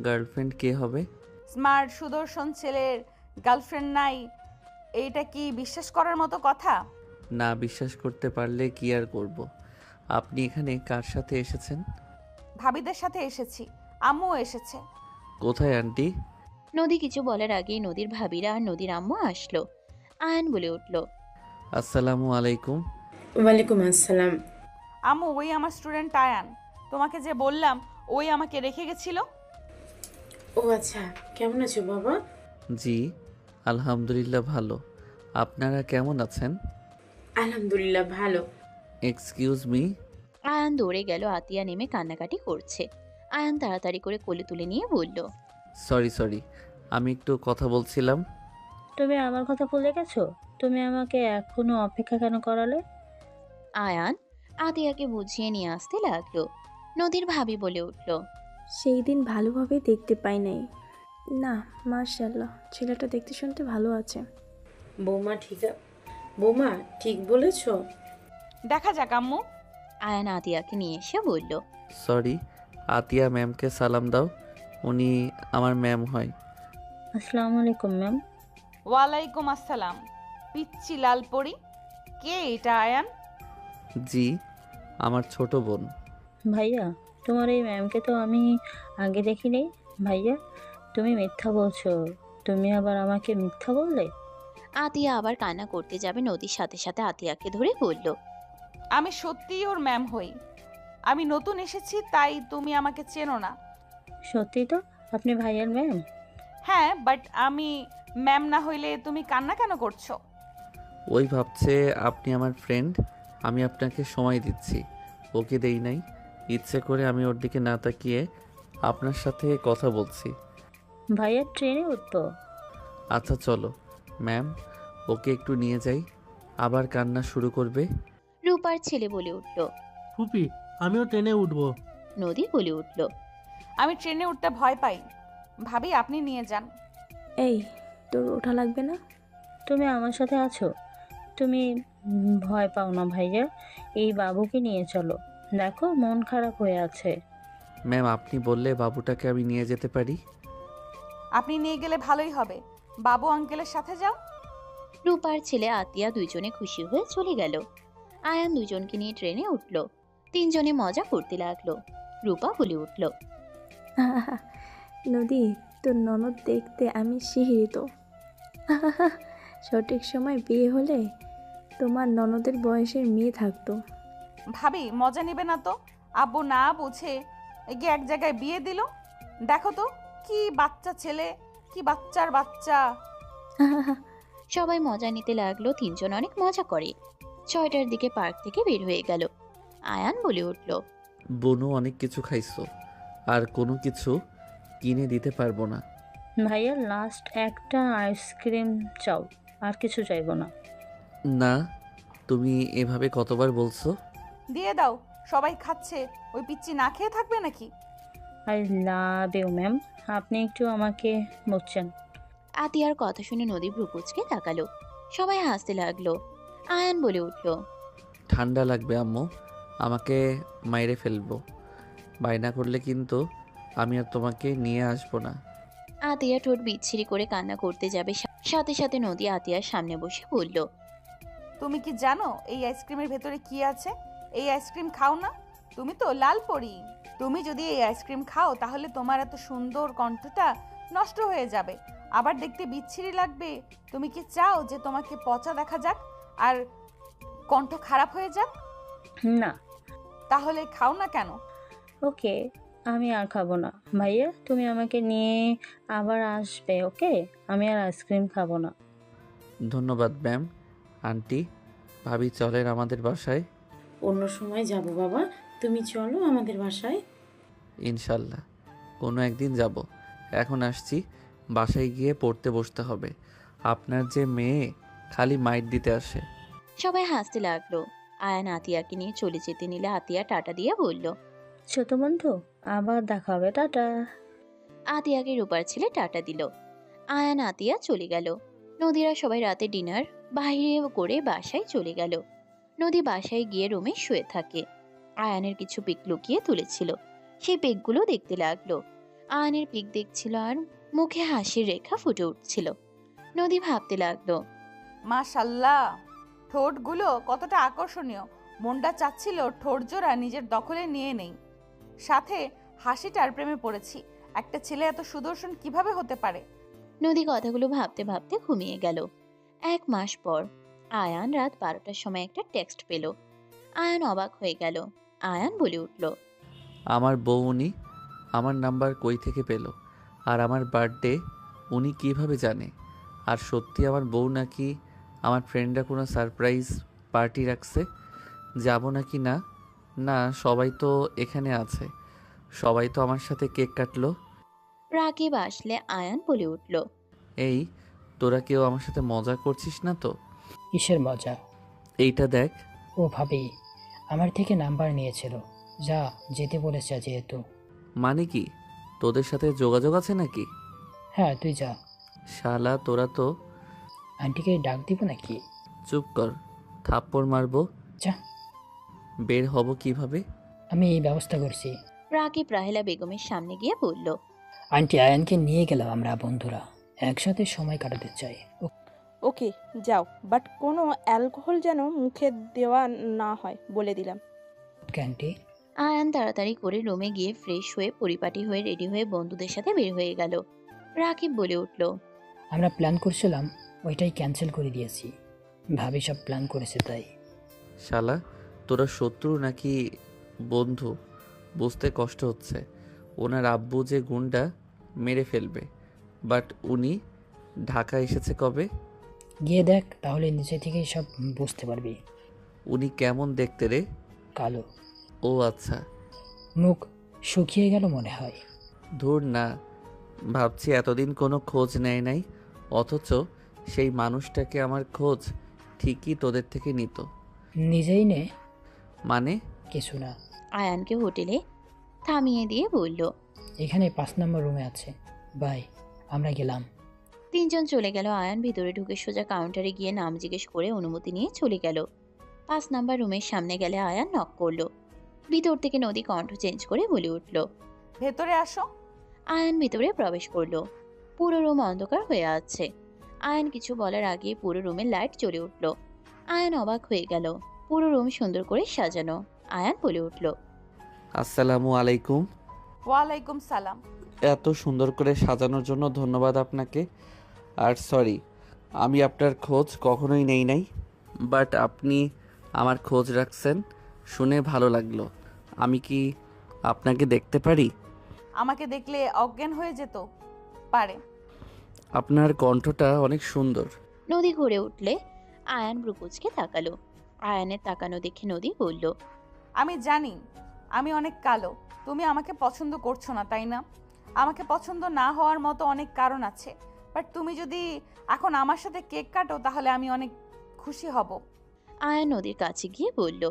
গার্লফ্রেন্ড কে হবে? স্মার্ট সুদর্শন ছেলের গার্লফ্রেন্ড নাই, এইটা কি বিশ্বাস করার মতো কথা? না বিশ্বাস করতে পারলে কি আর করব। আপনি এখানে কার সাথে এসেছেন? ভাবিদের সাথে এসেছি, আম্মুও এসেছে। কোথায় আন্টি? নদী কিছু বলার আগেই নদীর ভাবিরা আর নদীর আম্মু আসলো। আয়ান বলে উঠল, আসসালামু আলাইকুম। ওয়ালাইকুম আসসালাম। আম্মু, ওই আমার স্টুডেন্ট আয়ান, তোমাকে যে বললাম ওই আমাকে রেখে গেছিল। ও আচ্ছা, কেমন আছো বাবা? জি আলহামদুলিল্লাহ ভালো। আপনারা কেমন আছেন? আলহামদুলিল্লাহ ভালো। Excuse me. আয়ান দৌড়ে গেল। আতিয়া নেমে কান্নাকাটি করছে। আয়ান তাড়াতাড়ি করে কোলে তুলে নিয়ে বলল, সরি, আমি একটু কথা বলছিলাম। তুমি আমার কথা ভুলে গেছো? তুমি আমাকে এখনো অপেক্ষা কেন করালে? আয়ান আতিয়াকে বুঝিয়ে নিয়ে আসতে লাগলো। নদীর ভাবি বলে উঠল, সেই দিন ভালোভাবে দেখতে পাই নাই। না, মাশাআল্লাহ, ছেলেটা দেখতে শুনতে ভালো আছে। বৌমা ঠিক বলেছো। দেখা যাক আম্মু। আয়ান আতিয়াকে নিয়ে এসে বলল, সরি, আতিয়া ম্যামকে সালাম দাও, উনি আমার ম্যাম হয়। আসসালামু আলাইকুম ম্যাম। ওয়ালাইকুম আসসালাম। পিচ্চি লাল পরি, কে এটা আয়ান? জি, আমার ছোট বোন। ভাইয়া, তোমার এই ম্যামকে তো আমি আগে দেখিনি। ভাইয়া, তুমি মিথ্যা বলছো। তুমি আবার আমাকে মিথ্যা বললে? আতিয়া আবার কান্না করতে যাবে। নদীর সাথে সাথে আতিয়াকে ধরে বলল, আমি সত্যিই ওর ম্যাম হই। আমি নতুন এসেছি, তাই তুমি আমাকে চেনো না। সত্যি তো আপনি ভাইয়ার ম্যাম? হ্যাঁ, বাট আমি ম্যাম না হইলে তুমি কান্না কেন করছো? ওই ভাবছে আপনি আমার ফ্রেন্ড, আমি আপনাকে সময় দিচ্ছি। ওকে দেই নাই, ইচ্ছে করে আমি ওর দিকে না তাকিয়ে আপনার সাথে কথা বলছি। ভাইয়ার ট্রেনে উঠবো? আচ্ছা চলো ম্যাম, ওকে একটু নিয়ে যাই, আবার কান্না শুরু করবে। রূপার ছেলে বলে উঠল, ফুপি আমিও ট্রেনে উঠবো। নদী বলে উঠল, আমি ট্রেনে উঠতে ভয় পাই। ভাবি আপনি নিয়ে যান। এই, তোর ওঠা লাগবে না? তুমি আমার সাথে আছো, তুমি ভয় পাও না ভাইয়া। এই বাবুকে নিয়ে চলো, দেখো মন খারাপ হয়ে আছে। ম্যাম আপনি বললে বাবুটাকে আমি নিয়ে যেতে পারি। আপনি নিয়ে গেলে ভালোই হবে, বাবু আঙ্কেলের সাথে যাও। রূপার ছেলে আতিয়া দুইজনে খুশি হয়ে চলে গেল। আয়ান দুজনকে নিয়ে ট্রেনে উঠল। তিনজনে মজা করতে লাগলো। রূপা বলে উঠল, আহা, নদী তোর ননদ দেখতে আমি শিহরিত। আহা, সঠিক সময় বিয়ে হলে তোমার ননদের বয়সের মেয়ে থাকতো। ভাবি মজা নেবে না তো? আব্বু না বুঝে গিয়ে এক জায়গায় বিয়ে দিল। দেখো তো কি বাচ্চা ছেলে, কি বাচ্চার বাচ্চা। আহা, সবাই মজা নিতে লাগলো। তিনজন অনেক মজা করে। 6টার দিকে পার্ক থেকে বের হয়ে গেল। আয়ান বলে উঠল, বনু অনেক কিছু খাইছো, আর কোনো কিছু কিনে দিতে পারবো না। ভাইয়া লাস্ট একটা আইসক্রিম চাও, আর কিছু চাইবো না। না, তুমি এভাবে কতবার বলছো? দিয়ে দাও, সবাই খাচ্ছে, ওই পিচ্চি না খেয়ে থাকবে নাকি? আই লাভ ইউ ম্যাম, আপনি একটু আমাকে বুঝছেন। আতিয়ার কথা শুনে নদী ভ্রুকুচকে তাকালো। সবাই হাসতে লাগলো। আয়ান বলে উঠল, ঠান্ডা লাগবে আম্মু, আমাকে মাইরে ফেলবো। বায়না করলে কিন্তু আমি আর তোমাকে নিয়ে আসবো না। আতিয়া ঠোঁট বিচ্ছিরি করে কান্না করতে যাবে, সাথে সাথে নদী আতিয়ার সামনে বসে বলল, তুমি কি জানো এই আইসক্রিমের ভেতরে কি আছে? এই আইসক্রিম খাও না, তুমি তো লাল পরি। তুমি যদি এই আইসক্রিম খাও তাহলে তোমার এত সুন্দর কণ্ঠটা নষ্ট হয়ে যাবে, আবার দেখতে বিচ্ছিরি লাগবে। তুমি কি চাও যে তোমাকে পচা দেখা যাক আর কণ্ঠ খারাপ হয়ে যাক? না। তাহলে খাও না কেন? ওকে, আমি আর খাবো না। ভাইয়া তুমি আমাকে নিয়ে আবার আসবে, ওকে? আমি আর আইসক্রিম খাবো না। ধন্যবাদ ম্যাম। আন্টি, ভাবি চলেন আমাদের বাসায়। অন্য সময় যাব বাবা, তুমি চলো আমাদের বাসায়। ইনশাল্লাহ কোনো একদিন যাব। এখন আসছি, বাসায় গিয়ে পড়তে বসতে হবে। আপনার যে মেয়ে খালি মাইট দিতে আসে। সবাই হাসতে লাগলো। আয়ান আতিয়াকে নিয়ে চলে যেতে নিলে আতিয়া টাটা দিয়ে বলল, ছোট বন্ধু, আবার দেখা হবে, টাটা। আতিয়াকে রূপার ছেলে টাটা দিল। আয়ান আতিয়া চলে গেল। নদীরা সবাই রাতে ডিনার বাইরে করে বাসায় চলে গেল। নদী বাসায় গিয়ে রুমে শুয়ে থাকে। আয়ানের কিছু পিক লুকিয়ে তুলেছিল, সেই পিকগুলো দেখতে লাগলো। আয়ানের পিক দেখছিল আর মুখে হাসির রেখা ফুটে উঠছিল। নদী ভাবতে লাগলো, মাশাল্লাহ, ঠোঁটগুলো কতটা আকর্ষণীয়। মনটা চাচ্ছিল ঠোঁট জোড়া নিজের দখলে নিয়ে নেই। সাথে হাসিটার প্রেমে পড়েছি। একটা ছেলে এত সুদর্শন কিভাবে হতে পারে? নদী কথাগুলো ভাবতে ভাবতে ঘুমিয়ে গেল। 1 মাস পর আয়ান রাত 12টার সময় একটা টেক্সট পেল। আয়ান অবাক হয়ে গেল। আয়ান বলে উঠল, আমার বউ উনি আমার নাম্বার কই থেকে পেল? আর আমার বার্থডে উনি কিভাবে জানে? আর সত্যি আমার বউ নাকি আমার ফ্রেন্ডরা কোনো সারপ্রাইজ পার্টি রাখছে? যাব নাকি না? না, সবাই তো এখানে আছে, সবাই তো আমার সাথে কেক কাটলো। রাকিব আসলে আয়ান বলে উঠল, এই তোরা কেউ আমার সাথে মজা করছিস না তো? কিসের মজা? এইটা দেখ। ও ভাবি আমার থেকে নাম্বার নিয়েছিল, যা যেতে বলেছে যেহেতু। মানে কি, তোদের সাথে যোগাযোগ আছে নাকি? হ্যাঁ তুই যা। শালা তোরা তো। আন্টিকে ডাক দিব নাকি? চুপ কর, থাপ্পড় মারবো। যা। বের হব কিভাবে? আমি এই ব্যবস্থা করছি। রাকিব রাহেলা বেগমের সামনে গিয়ে বলল, আন্টি আয়ানকে নিয়ে গেলাম, আমরা বন্ধুরা একসাথে সময় কাটাতে চাই। ওকে যাও, বাট কোনো অ্যালকোহল যেন মুখে দেওয়া না হয় বলে দিলাম। আন্টি। আয়ান তাড়াতাড়ি করে রুমে গিয়ে ফ্রেশ হয়ে পরিপাটি হয়ে রেডি হয়ে বন্ধুদের সাথে বের হয়ে গেল। রাকিব বলে উঠল, আমরা প্ল্যান করছিলাম, ওইটাই ক্যান্সেল করে দিয়েছি। ভাবি সব প্ল্যান করেছে তাই। শালা তোরা শত্রু নাকি বন্ধু বুঝতে কষ্ট হচ্ছে। ওনার আব্বু যে গুন্ডা মেরে ফেলবে। বাট উনি ঢাকা এসেছে কবে? গিয়ে দেখ, তাহলে নিচে থেকেই সব বুঝতে পারবি। উনি কেমন দেখতে রে? কালো। ও আচ্ছা। মুখ শুকিয়ে গেল মনে হয়। ধুর না, ভাবছি এতদিন কোনো খোঁজ নেয় নাই, অথচ সেই মানুষটাকে আমার খোঁজ ঠিকই তোদের থেকে নিত। নিজেই নে। মানে? কিছু না। আয়ানকে হোটেলে থামিয়ে দিয়ে বলল, এখানে 5 নম্বর রুমে আছে। বাই, আমরা গেলাম। তিনজন চলে গেল। আয়ান ভিতরে ঢুকে সোজা কাউন্টারে গিয়ে নাম জিজ্ঞেস করে অনুমতি নিয়ে চলে গেল। 5 নাম্বার রুমের সামনে গেলে আয়ান নক করলো। ভিতর থেকে নদী কণ্ঠ চেঞ্জ করে বলে উঠল, ভেতরে আসো। আয়ান ভিতরে প্রবেশ করলো। পুরো রুম অন্ধকার হয়ে আছে। আয়ান কিছু বলার আগে পুরো রুমে লাইট জ্বলে উঠল। আয়ান অবাক হয়ে গেল। পুরো রুম সুন্দর করে সাজানো। আয়ান বলে উঠল। আসসালামু আলাইকুম। ওয়ালাইকুম সালাম। এত সুন্দর করে সাজানোর জন্য ধন্যবাদ আপনাকে। আর সরি, আমি আপনার খোঁজ কখনোই নেই নাই, বাট আপনি আমার খোঁজ রাখছেন শুনে ভালো লাগলো। আমি কি আপনাকে দেখতে পারি? আমাকে দেখলে অজ্ঞান হয়ে যেত পারে। আপনার কণ্ঠটা অনেক সুন্দর। নদী ঘুরে উঠলে আয়ান ব্রুকুচকে তাকালো। আয়ানের তাকানো দেখে নদী বলল, আমি জানি আমি অনেক কালো, তুমি আমাকে পছন্দ করছো না তাই না? আমাকে পছন্দ না হওয়ার মতো অনেক কারণ আছে, বাট তুমি যদি এখন আমার সাথে কেক কাটো তাহলে আমি অনেক খুশি হব। আয়ান নদীর কাছে গিয়ে বলল,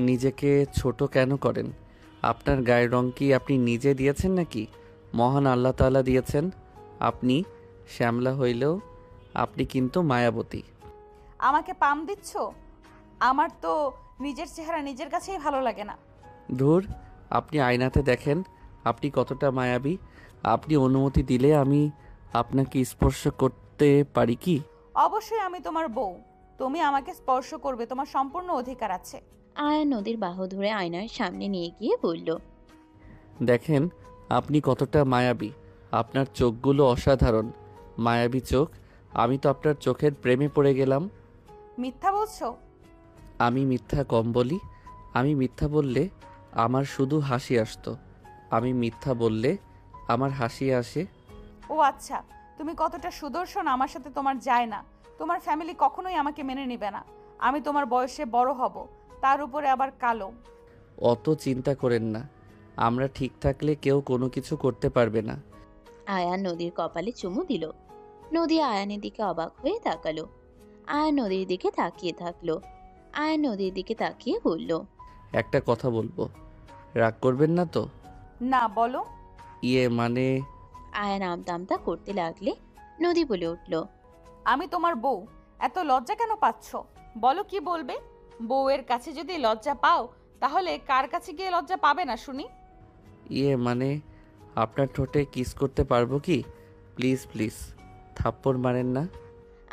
নিজেকে ছোট কেন করেন? আপনার গায়ের রং কি আপনি নিজে দিয়েছেন নাকি মহান আল্লাহ তাআলা দিয়েছেন? আপনি শ্যামলা হইলেও আপনি কিন্তু মায়াবতী। আমাকে পাম দিচ্ছ? আমার তো নিজের চেহারা নিজের কাছেই ভালো লাগে না। ধুর, আপনি আয়নাতে দেখেন আপনি কতটা মায়াবী। আপনি অনুমতি দিলে আমি আপনাকে স্পর্শ করতে পারি কি? অবশ্যই আমি তোমার বউ, তুমি আমাকে স্পর্শ করবে, তোমার সম্পূর্ণ অধিকার আছে। আয়ান নদীর বাহু ধরে আয়নার সামনে নিয়ে গিয়ে বলল, দেখেন আপনি কতটা মায়াবী। আপনার চোখগুলো অসাধারণ, মায়াবী চোখ। আমি তো আপনার চোখের প্রেমে পড়ে গেলাম। মিথ্যা বলছো? আমি মিথ্যা কম বলি। আমি মিথ্যা বললে আমার শুধু হাসি আসতো, আমি মিথ্যা বললে আমার হাসি আসে। ও আচ্ছা, তুমি কতটা সুদর্শন আমার সাথে তোমার যায় না। তোমার ফ্যামিলি কখনোই আমাকে মেনে নেবে না। আমি তোমার বয়সে বড় হব, তার উপরে আবার কালো। অত চিন্তা করেন না, আমরা ঠিক থাকলে কেউ কোনো কিছু করতে পারবে না। আয়ান নদীর কপালে চুমু দিল। নদী আয়ানের দিকে অবাক হয়ে তাকালো। আয়ান নদীর দিকে তাকিয়ে থাকলো। আয়ান নদীর দিকে তাকিয়ে বলল, একটা কথা বলবো, রাগ করবেন না তো? না, বলো। মানে আয়ান আমতা করতে লাগলে নদী বলে উঠল, আমি তোমার বউ, এত লজ্জা কেন পাচ্ছ? বলো কি বলবে। বউয়ের কাছে যদি লজ্জা পাও তাহলে কার কাছে গিয়ে লজ্জা পাবে না শুনি? মানে আপনার ঠোঁটে কিস করতে পারবো কি? প্লিজ প্লিজ, থাপ্পড় মারেন না।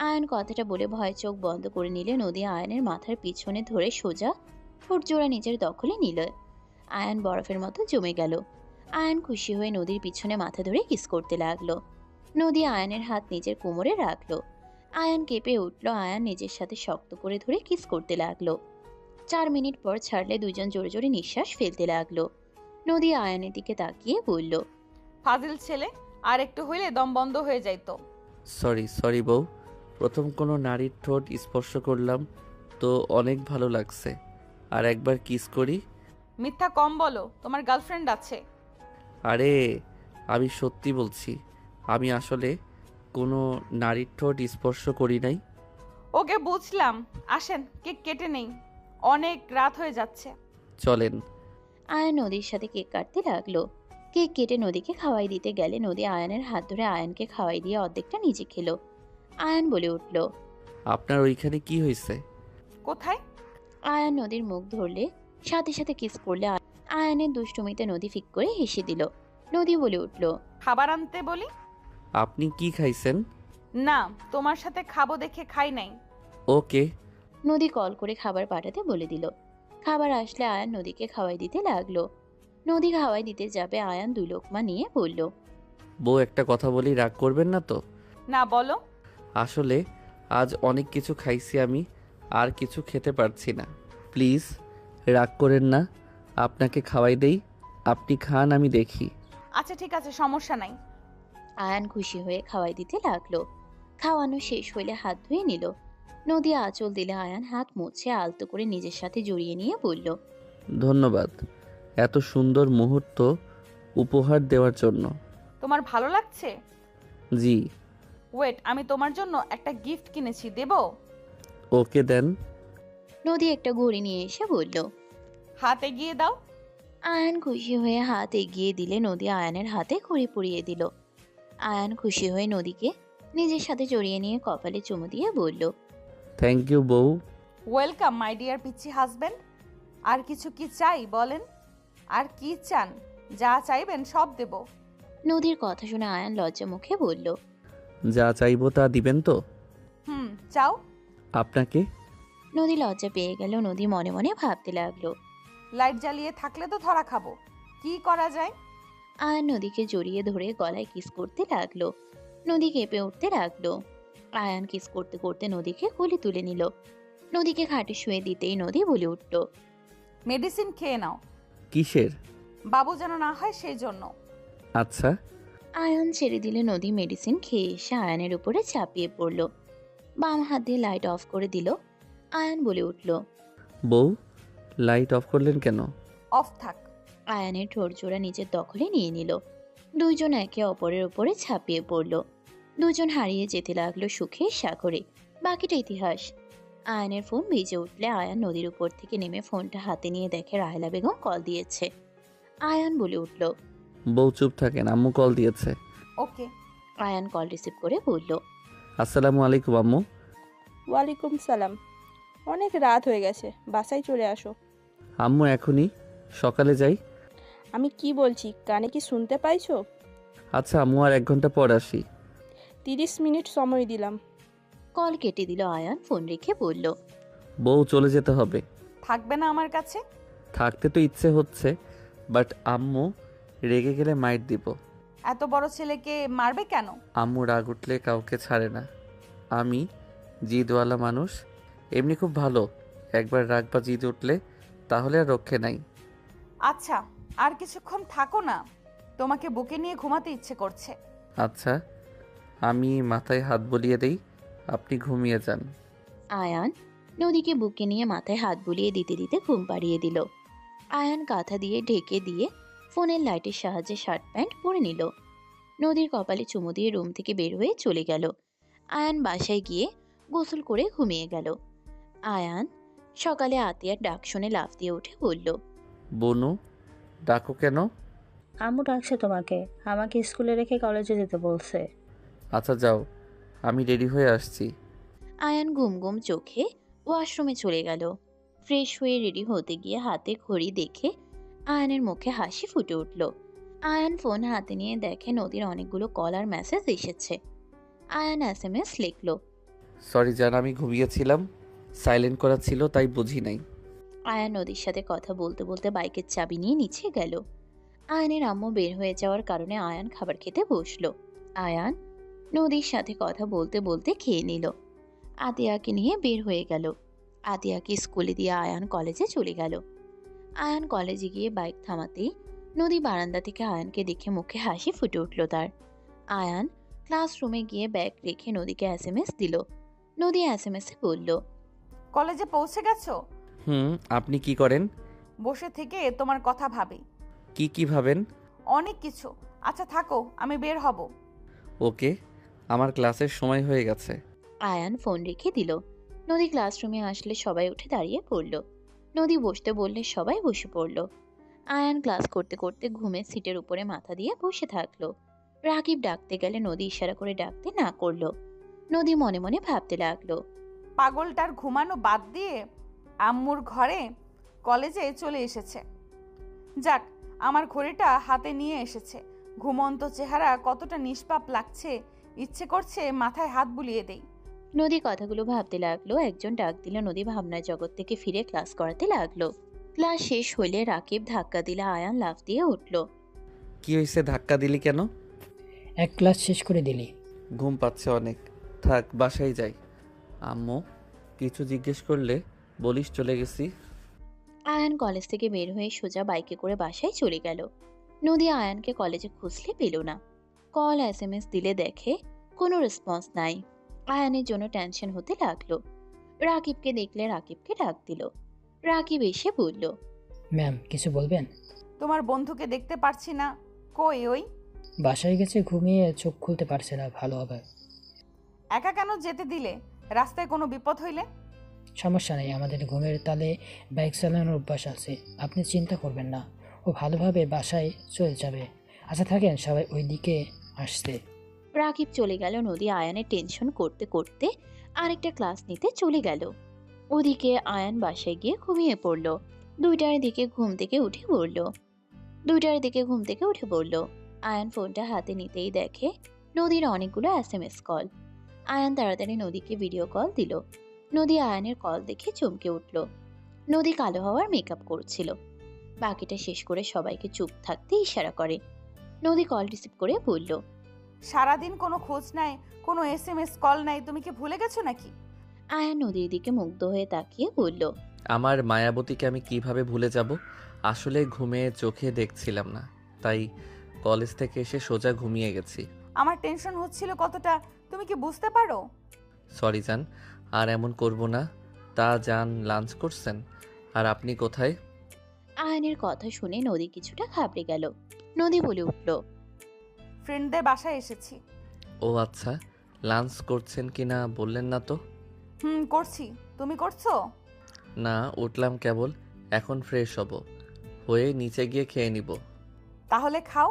আয়ান কথাটা বলে ভয় চোখ বন্ধ করে নিলে নদী আয়ানের মাথার পিছনে ধরে সোজা ঠোঁট জোড়া নিজের দখলে নিল। আয়ান বরফের মতো জমে গেল। আয়ান খুশি হয়ে নদীর পিছনে মাথা ধরে কিস করতে লাগলো। নদী আয়ানের হাত নিজের কোমরে রাখলো। আয়ান কেঁপে উঠল। আয়ান নিজের সাথে শক্ত করে ধরে কিস করতে লাগলো। 4 মিনিট পর ছাড়লে দুজন জোরে জোরে নিঃশ্বাস ফেলতে লাগলো। নদী আয়ানের দিকে তাকিয়ে বলল, ফাজিল ছেলে, আর একটু হইলে দম বন্ধ হয়ে যাইতো। সরি বউ, প্রথম কোনো নারীর ঠোঁট স্পর্শ করলাম তো অনেক ভালো লাগছে। আর একবার কিস করি। মিথ্যা কম বলো, তোমার গার্লফ্রেন্ড আছে। আরে আমি সত্যি বলছি, আমি আসলে কোনো নারীর ঠোঁট স্পর্শ করি নাই। ওকে বুঝলাম, আসেন কেক কেটে নেই, অনেক রাত হয়ে যাচ্ছে। চলেন। আয়ান নদীর সাথে কেক কাটতে লাগলো। কেক কেটে নদীকে খাওয়াই দিতে গেলে নদী আয়ানের হাত ধরে আয়ানকে খাওয়াই দিয়ে অর্ধেকটা নিজে খেলো। আয়ান বলে উঠল, আপনার ওইখানে কি হয়েছে? কোথায়? আয়ান নদীর মুখ ধরলে সাথে সাথে কিস করলে আয়ানের দুষ্টুমিতে নদী ফিক করে হেসে দিল। নদী বলে উঠল, খাবার আনতে বলি? আপনি কি খাইছেন? না, তোমার সাথে খাবো দেখে খাই নাই। ওকে। নদী কল করে খাবার পাঠাতে বলে দিল। খাবার আসলে আয়ান নদীকে খাওয়াই দিতে লাগলো। নদী খাওয়াই দিতে যাবে, আয়ান 2 লোকমা নিয়ে বলল, বউ একটা কথা বলি, রাগ করবেন না তো? না, বলো। আসলে আজ অনেক কিছু খাইছি, আমি আর কিছু খেতে পারছি না। প্লিজ রাগ করেন না, আপনাকে খাওয়াই দেই, আপনি খান, আমি দেখি। আচ্ছা ঠিক আছে, সমস্যা নাই। আয়ান খুশি হয়ে খাওয়াই দিতে লাগলো। খাওয়ানো শেষ হইলে হাত ধুয়ে নিল। নদী আঁচল দিলে আয়ান হাত মুছে আলতো করে নিজের সাথে জড়িয়ে নিয়ে বলল, ধন্যবাদ এত সুন্দর মুহূর্ত উপহার দেওয়ার জন্য। তোমার ভালো লাগছে? জি। ওয়েট, আমি তোমার জন্য একটা গিফট কিনেছি, দেব? ওকে দেন। নদী একটা ঘড়ি নিয়ে এসে বলল, হাত এগিয়ে দাও। আয়ান খুশি হয়ে হাত এগিয়ে দিলে নদী আয়ানের হাতে ঘড়ি পরিয়ে দিল। আয়ান খুশি হয়ে নদীকে নিজের সাথে জড়িয়ে নিয়ে কপালে চুমু দিয়ে বলল, থ্যাংক ইউ বউ। ওয়েলকাম মাই ডিয়ার পিচ্ছি হাজবেন্ড। আর কিছু কি চাই বলেন? আর কি চান? যা চাইবেন সব দেব। নদীর কথা শুনে আয়ান লজ্জা মুখে বলল, যা চাইবো তা দিবেন তো? চাও। আপনাকে? নদী লজ্জা পেয়ে গেল। নদী মনে মনে ভাবতে লাগলো, লাইট জ্বালিয়ে থাকলে তো ধরা খাবো। কি করা যায়? আয়ান নদীকে জড়িয়ে ধরে গলায় কিস করতে লাগলো। নদী কেঁপে উঠতে লাগলো। আয়ান কিস করতে করতে নদীকে কোলে তুলে নিল। নদীকে খাটে শুয়ে দিতেই নদী বলে উঠল, মেডিসিন খেয়ে নাও, কিসের? বাবু যেন না হয় সেই জন্য। আচ্ছা। আয়ান ছেড়ে দিলে নদী মেডিসিন খেয়ে এসে আয়ানের উপরে চাপিয়ে পড়ল। বাম হাত দিয়ে লাইট অফ করে দিল। আয়ান বলে উঠল, বউ, লাইট অফ করলেন কেন? অফ থাক। আয়ানের ঠোঁট জোড়া নিজের দখলে নিয়ে নিল। দুইজন একে অপরের উপরে ছাপিয়ে পড়ল। দুজন হারিয়ে যেতে লাগলো সুখের সাগরে। বাকিটা ইতিহাস। আয়ানের ফোন বেজে উঠলে আয়ান নদীর উপর থেকে নেমে ফোনটা হাতে নিয়ে দেখে রাহেলা বেগম কল দিয়েছে। আয়ান বলে উঠল, বউ চুপ থাকেন, আম্মু কল দিয়েছে। ওকে। আয়ান কল রিসিভ করে বলল, আসসালামু আলাইকুম আম্মু। ওয়ালাইকুম সালাম। অনেক রাত হয়ে গেছে, বাসায় চলে আসো। আম্মু এখনই? সকালে যাই? আমি কি বলছি কানে কি শুনতে পাইছো? আচ্ছা আম্মু, আর 1 ঘন্টা পর আসি। 30 মিনিট সময় দিলাম। কল কেটে দিল আয়ান। ফোন রেখে বলল, বউ চলে যেতে হবে। থাকবে না আমার কাছে? থাকতে তো ইচ্ছে হচ্ছে, বাট আম্মু রেগে গেলে মাইর দিব। এত বড় ছেলেকে মারবে কেন? আম্মু রাগ উঠলে কাউকে ছাড়ে না। আমি জিদওয়ালা মানুষ, এমনি খুব ভালো। একবার রাগ বা জিদ উঠলে তাহলে আর রক্ষে নাই। আচ্ছা, আর কিছুক্ষণ থাকো না, তোমাকে বুকে নিয়ে ঘুমাতে ইচ্ছে করছে। আচ্ছা, আমি মাথায় হাত বুলিয়ে দেই, আপনি ঘুমিয়ে যান। আয়ান নদীকে বুকে নিয়ে মাথায় হাত বুলিয়ে দিতে দিতে ঘুম পাড়িয়ে দিল। আয়ান কাঁথা দিয়ে ঢেকে দিয়ে ফোনের লাইটের সাহায্যে শার্ট প্যান্ট পরে নিল। নদীর কপালে চুমু দিয়ে রুম থেকে বের হয়ে চলে গেল। আয়ান বাসায় গিয়ে গোসল করে ঘুমিয়ে গেল। আয়ান সকালে আতিয়ার ডাক শুনে লাফ দিয়ে উঠে বলল, বনু, ডাকো কেন? আম্মু ডাকছে তোমাকে, আমাকে স্কুলে রেখে কলেজে যেতে বলছে। আচ্ছা যাও, আমি রেডি হয়ে আসছি। আয়ান ঘুম ঘুম চোখে ওয়াশরুমে চলে গেল। ফ্রেশ হয়ে রেডি হতে গিয়ে হাতে ঘড়ি দেখে আয়ানের মুখে হাসি ফুটে উঠল। আয়ান ফোন হাতে নিয়ে দেখে নদীর অনেকগুলো কল আর মেসেজ এসেছে। আয়ান SMS লিখল, সরি জান, আমি ঘুমিয়েছিলাম, সাইলেন্ট করা ছিল তাই বুঝি নাই। আয়ান নদীর সাথে কথা বলতে বলতে বাইকের চাবি নিয়ে নিচে গেল। আয়ানের আম্মু বের হয়ে যাওয়ার কারণে আয়ান খাবার খেতে বসলো। আয়ান নদীর সাথে কথা বলতে বলতে খেয়ে নিল। আতিয়াকে নিয়ে বের হয়ে গেল। আতিয়াকে স্কুলে দিয়ে আয়ান কলেজে চলে গেল। আয়ান কলেজে গিয়ে বাইক থামাতেই নদী বারান্দা থেকে আয়ানকে দেখে মুখে হাসি ফুটে উঠল তার। আয়ান ক্লাসরুমে গিয়ে ব্যাগ রেখে নদীকে SMS দিল। নদী SMS এ বলল, কলেজে পৌঁছে গেছো? আপনি কি করেন? বসে থেকে তোমার কথা ভাবি। কি ভাবেন? অনেক কিছু। আচ্ছা থাকো, আমি বের হব। ওকে, আমার ক্লাসের সময় হয়ে গেছে। আয়ান ফোন রেখে দিল। নদী ক্লাসরুমে আসলে সবাই উঠে দাঁড়িয়ে পড়ল। নদী বসতে বললে সবাই বসে পড়ল। আয়ান ক্লাস করতে করতে ঘুমে সিটের উপরে মাথা দিয়ে বসে থাকলো। রাকিব ডাকতে গেলে নদী ইশারা করে ডাকতে না করলো। নদী মনে মনে ভাবতে লাগলো, পাগলটার ঘুমানো বাদ দিয়ে আম্মুর ঘরে কলেজে চলে এসেছে। যাক, আমার ঘড়িটা হাতে নিয়ে এসেছে। ঘুমন্ত চেহারা কতটা নিষ্পাপ লাগছে, ইচ্ছে করছে মাথায় হাত বুলিয়ে দেই। নদী কথাগুলো ভাবতে লাগলো। একজন ডাক দিল। নদী ভাবনার জগৎ থেকে ফিরে ক্লাস করাতে লাগলো। ক্লাস শেষ হইলে রাকিব ধাক্কা দিলে আয়ান লাফ দিয়ে উঠল। কি হয়েছে, ধাক্কা দিলি কেন? এক ক্লাস শেষ করে দিলি। ঘুম পাচ্ছে অনেক, থাক বাসায় যাই। আম্মু কিছু জিজ্ঞেস করলে বলিস চলে গেছি। আয়ান কলেজ থেকে বের হয়ে সোজা বাইকে করে বাসায় চলে গেল। নদী আয়ানকে কলেজে খুঁজলে পেল না। কল SMS দিলে দেখে কোনো রেসপন্স নাই। আয়ানের জন্য টেনশন হতে লাগলো। রাকিবকে দেখলে রাকিবকে ডাক দিল। রাকিব এসে বলল, ম্যাম কিছু বলবেন? তোমার বন্ধুকে দেখতে পারছি না, কই ওই? বাসায় গেছে, ঘুমিয়ে চোখ খুলতে পারছে না। ভালো হবে। একা কেন যেতে দিলে? রাস্তায় কোনো বিপদ হইলে? সমস্যা নেই, আমাদের ঘুমের তালে বাইক চালানোর অভ্যাস আছে, আপনি চিন্তা করবেন না। ও ভালোভাবে বাসায় চলে যাবে। আচ্ছা থাকেন, সবাই ওই দিকে আসছে। রাকিব চলে গেল। নদী আয়ানের টেনশন করতে করতে আরেকটা ক্লাস নিতে চলে গেল। ওদিকে আয়ান বাসায় গিয়ে ঘুমিয়ে পড়ল। 2টার দিকে ঘুম থেকে উঠে পড়ল। আয়ান ফোনটা হাতে নিতেই দেখে নদীর অনেকগুলো SMS কল। আয়ান তাড়াতাড়ি নদীকে ভিডিও কল দিল। নদী আয়ানের কল দেখে চমকে উঠল। নদী কালো হওয়ার মেকআপ করছিল। আয়ান তাড়াতাড়ি নদীকে ভিডিও কল দিল। নদী আয়ানের কল দেখে চমকে উঠল। নদী আয়ানের কল দেখে চমকে উঠল। নদী আয়ানের কল দেখে চমকে উঠল। নদী আয়ানের কল দেখে চমকে উঠল। নদী আয়ানের কল দেখে চমকে উঠল। বাকিটা শেষ করে সবাইকে চুপ থাকতে ইশারা করে। নদী কল রিসিভ করে বলল, সারাদিন কোনো খোঁজ নাই, কোনো SMS কল নাই, তুমি কি ভুলে গেছো নাকি? আয়ান নদীর দিকে মুগ্ধ হয়ে তাকিয়ে বলল, আমার মায়াবতীকে আমি কিভাবে ভুলে যাব? আসলে ঘুমে চোখে দেখছিলাম না, তাই কলেজ থেকে এসে সোজা ঘুমিয়ে গেছি। আমার টেনশন হচ্ছিল কতটা, তুমি কি বুঝতে পারো? সরি জান, আর এমন করব না। তা জান, লাঞ্চ করছেন? আর আপনি কোথায়? আয়ানের কথা শুনে নদী কিছুটা ঘাবড়ে গেল। নদী বলে উঠল, ফ্রেন্ডদের বাসায় এসেছি। ও আচ্ছা, লাঞ্চ করছেন কিনা বললেন না তো। করছি, তুমি করছো? না, উঠলাম কেবল, এখন ফ্রেশ হব, হয়ে নিচে গিয়ে খেয়ে নিব। তাহলে খাও।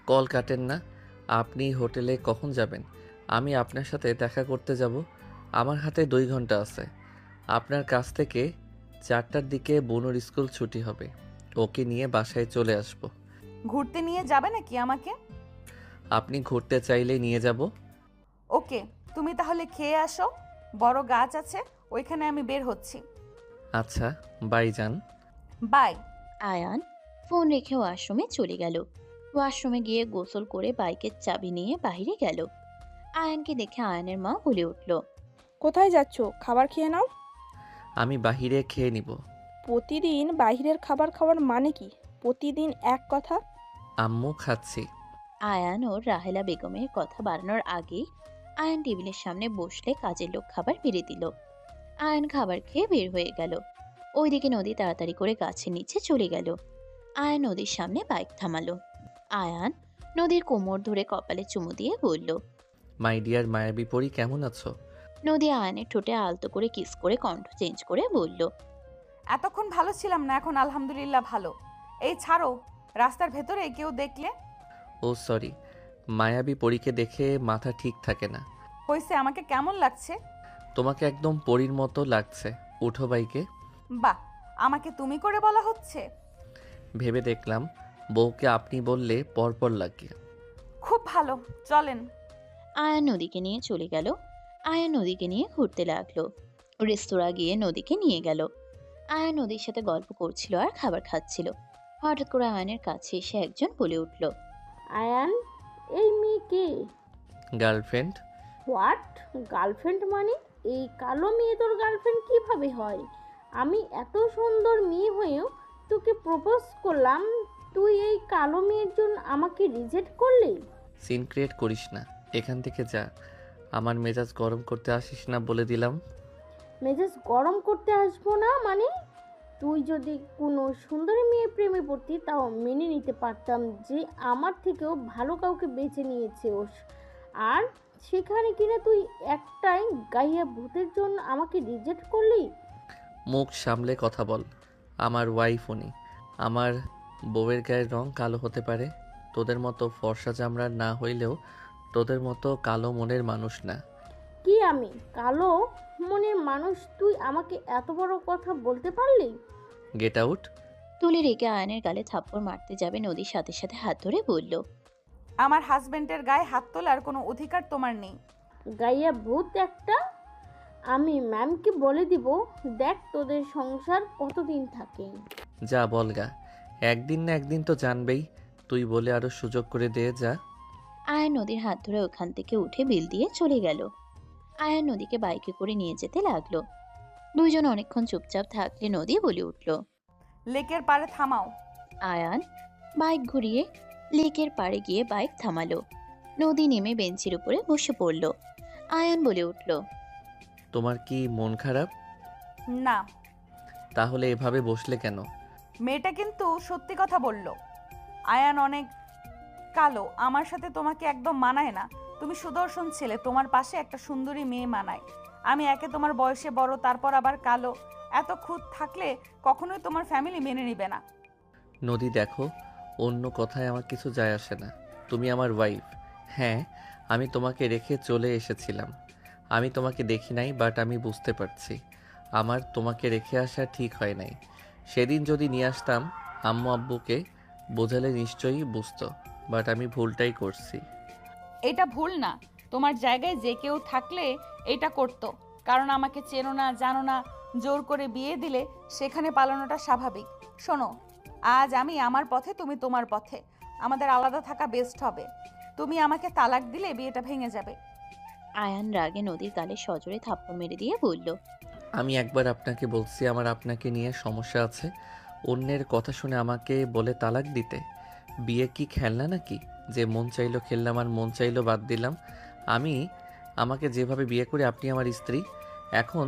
কল কাটেন না। আপনি হোটেলে কখন যাবেন? আমি আপনার সাথে দেখা করতে যাব। আমার হাতে 2 ঘন্টা আছে। আপনার কাছ থেকে 4টার দিকে বনুর স্কুল ছুটি হবে, ওকে নিয়ে বাসায় চলে আসব। ঘুরতে নিয়ে যাবে নাকি আমাকে? আপনি ঘুরতে চাইলে নিয়ে যাব। ওকে, তুমি তাহলে খেয়ে আসো, বড় গাছ আছে ওইখানে, আমি বের হচ্ছি। আচ্ছা, বাই যান। বাই। আয়ান ফোন রেখে ওয়াশরুমে চলে গেল। ওয়াশরুমে গিয়ে গোসল করে বাইকের চাবি নিয়ে বাইরে গেল। আয়ানকে দেখে আয়ানের মা বলে উঠল, কোথায় যাচ্ছ? খাবার খেয়ে নাও। আমি বাহিরে খেয়ে নিব। প্রতিদিন বাইরের খাবার খাওয়ার মানে কি? প্রতিদিন এক কথা। আম্মু, খাচ্ছি। আয়ান ও রাহেলা বেগমের কথা বাড়ানোর আগেই আয়ান টেবিলের সামনে বসলে কাজের লোক খাবার বেড়ে দিল। আয়ান খাবার খেয়ে বের হয়ে গেল। ওইদিকে নদী তাড়াতাড়ি করে গাছের নিচে চলে গেল। আয়ান নদীর সামনে বাইক থামালো। আয়ান নদীর কোমর ধরে কপালে চুমু দিয়ে বলল, মাই ডিয়ার মায়াবী পরি, কেমন আছো? নদী আয়ানের ঠোঁটে আলতো করে কিস করে কণ্ঠ চেঞ্জ করে বলল, এতক্ষণ ভালো ছিলাম না, এখন আলহামদুলিল্লাহ ভালো। এই ছাড়ো, রাস্তার ভেতরে কেউ দেখলে। ও সরি, মায়াবী পরীকে দেখে মাথা ঠিক থাকে না। হয়েছে, আমাকে কেমন লাগছে? তোমাকে একদম পরীর মতো লাগছে। উঠো বাইকে। বাহ, আমাকে তুমি করে বলা হচ্ছে। ভেবে দেখলাম বউকে আপনি বললে পরপর লাগে। খুব ভালো, চলেন। আয়ান নদীকে নিয়ে চলে গেল। আয়ান নদীকে নিয়ে ঘুরতে লাগলো। রেস্তোরাঁ গিয়ে নদীকে নিয়ে গেল। আয়ান নদীর সাথে গল্প করছিল আর খাবার খাচ্ছিল। হঠাৎ করে আয়ানের কাছে এসে একজন বলে উঠল, আয়ান, এই মেয়ে কে? গার্লফ্রেন্ড। হোয়াট? গার্লফ্রেন্ড মানে? এই কালো মেয়ে তোর গার্লফ্রেন্ড কিভাবে হয়? আমি এত সুন্দর মেয়ে হয়েও তোকে প্রপোজ করলাম, তুই এই কালো মেয়ের জন্য আমাকে রিজেক্ট করলি? সিন ক্রিয়েট করিস না, এখান থেকে যা। আমার মেজাজ গরম করতে আসিস না বলে দিলাম। মেজাজ গরম করতে আসবো না মানে? তুই যদি কোনো সুন্দরী মেয়ের প্রেমে পড়তি তাও মেনে নিতে পারতাম যে আমার থেকেও ভালো কাউকে বেছে নিয়েছে ওস, আর সেখানে কিনা তুই একটাই গাইয়া ভূতের জন্য আমাকে রিজেক্ট করলি। মুখ সামলে কথা বল। আমার ওয়াইফ উনি। আমার বউয়ের গায়ের রং কালো হতে পারে, তোদের মতো ফর্সা চামড়ার না হইলেও তোদের মতো কালো মনের মানুষ না। কি আমি কালো মনের মানুষ? তুই আমাকে এত বড় কথা বলতে পারলি? Get out. তুলে রেখে আয়নের গালে থাপ্পড় মারতে যাবে নদীর সাথে সাথে হাত ধরে বলল, আমার হাজবেন্ডের গায়ে হাত তোলার কোনো অধিকার তোমার নেই। গাইয়া ভূত একটা। আমি ম্যামকে বলে দিব, দেখ তোদের সংসার কতদিন থাকে। যা বলগা, একদিন না একদিন তো জানবেই। তুই বলে আরো সুযোগ করে দে যা। আয়ান নদীর হাত ধরে ওখান থেকে উঠে বিল দিয়ে চলে গেল। আয়ান নদীকে বাইকে করে নিয়ে যেতে লাগলো। দুইজন অনেকক্ষণ চুপচাপ থাকলে নদী বলে উঠল, লেকের পাড়ে থামাও। আয়ান বাইক ঘুরিয়ে লেকের পাড়ে গিয়ে বাইক থামালো। নদী নেমে বেঞ্চের উপরে বসে পড়ল। আয়ান বলে উঠল, তোমার কি মন খারাপ? না। তাহলে এভাবে বসলে কেন? মেয়েটা কিন্তু সত্যি কথা বলল। আয়ান অনেক কালো, আমার সাথে তোমাকে একদম মানায় না। তুমি সুদর্শন ছেলে, তোমার পাশে একটা সুন্দরী মেয়ে মানায়। আমি একে তোমার বয়সে বড়, তারপর আবার কালো, এত খুঁত থাকলে কখনোই তোমার ফ্যামিলি মেনে নিবে না। নদী দেখো, অন্য কথায় আমার কিছু যায় আসে না। তুমি আমার ওয়াইফ। হ্যাঁ, আমি তোমাকে রেখে চলে এসেছিলাম। আমি তোমাকে দেখি নাই, বাট আমি বুঝতে পারছি আমার তোমাকে রেখে আসা ঠিক হয় নাই। সেদিন যদি নিয়ে আসতাম, আম্মু আব্বুকে বোঝালে নিশ্চয়ই বুঝতো, বাট আমি ভুলটাই করছি। এটা ভুল না, তোমার জায়গায় যে কেউ থাকলে এটা করতো। কারণ আমাকে চেনো না, জানো না, জোর করে বিয়ে দিলে সেখানে পালানোটা স্বাভাবিক। শোনো, আজ আমি আমার পথে, তুমি তোমার পথে। আমাদের আলাদা থাকা বেস্ট হবে। তুমি আমাকে তালাক দিলে বিয়েটা ভেঙে যাবে। আয়ান রাগে নদীর গালে সজোরে থাপ্পড় মেরে দিয়ে বলল, আমি একবার আপনাকে বলছি আমার আপনাকে নিয়ে সমস্যা আছে, অন্যের কথা শুনে আমাকে বলে তালাক দিতে? বিয়ে কি খেলনা নাকি যে মন চাইলো খেললাম আর মন চাইলো বাদ দিলাম? আমাকে যেভাবে বিয়ে করে আপনি আমার স্ত্রী। এখন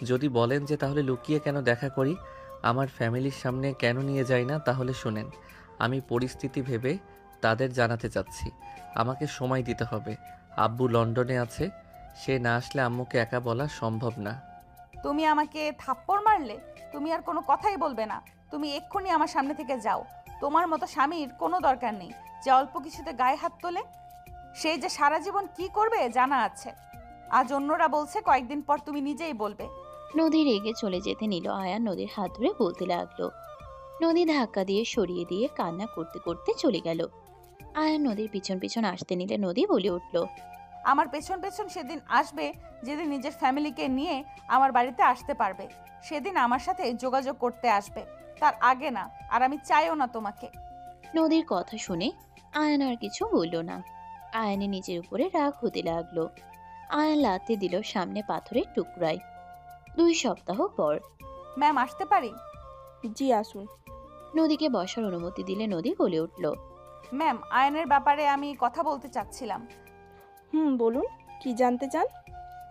যদি বলেন যে তাহলে লুকিয়ে কেন দেখা করি, আমার ফ্যামিলির সামনে কেন নিয়ে যাই না, তাহলে শুনেন, আমি পরিস্থিতি ভেবে তাদের জানাতে চাচ্ছি। আমাকে সময় দিতে হবে। আব্বু লন্ডনে আছে, সে না আসলে আম্মুকে একা বলা সম্ভব না। তুমি আমাকে থাপ্পড় মারলে? তুমি আর কোনো কথাই বলবে না। তুমি এক্ষুনি আমার সামনে থেকে যাও। তোমার মতো স্বামীর কোনো দরকার নেই যে অল্প কিছুতে গায়ে হাত তোলে। সে যে সারা জীবন কি করবে জানা আছে। আজ অন্যরা বলছে, কয়েকদিন পর তুমি নিজেই বলবে। নদী রেগে চলে যেতে নিল। আয়ান নদীর হাত ধরে বলতে লাগলো। নদী ধাক্কা দিয়ে সরিয়ে দিয়ে কান্না করতে করতে চলে গেল। আয়ান নদীর পিছন পিছন আসতে নিলে নদী বলে উঠল, আমার পেছন পেছন সেদিন আসবে যেদিন নিজের ফ্যামিলিকে নিয়ে আমার বাড়িতে আসতে পারবে। সেদিন আমার সাথে যোগাযোগ করতে আসবে, তার আগে না। আর আমি চাইও না তোমাকে। নদীর কথা শুনে আয়ান আর কিছু বলল না। আয়ানের নিজের উপরে রাগ হতে লাগলো। আয়ান লাথি দিল সামনে পাথরের টুকরায়। 2 সপ্তাহ পর। ম্যাম, আসতে পারি? জি আসুন। নদীকে বসার অনুমতি দিলে নদী বলে উঠল, ম্যাম, আয়নের ব্যাপারে আমি কথা বলতে চাচ্ছিলাম। বলুন, কি জানতে চান?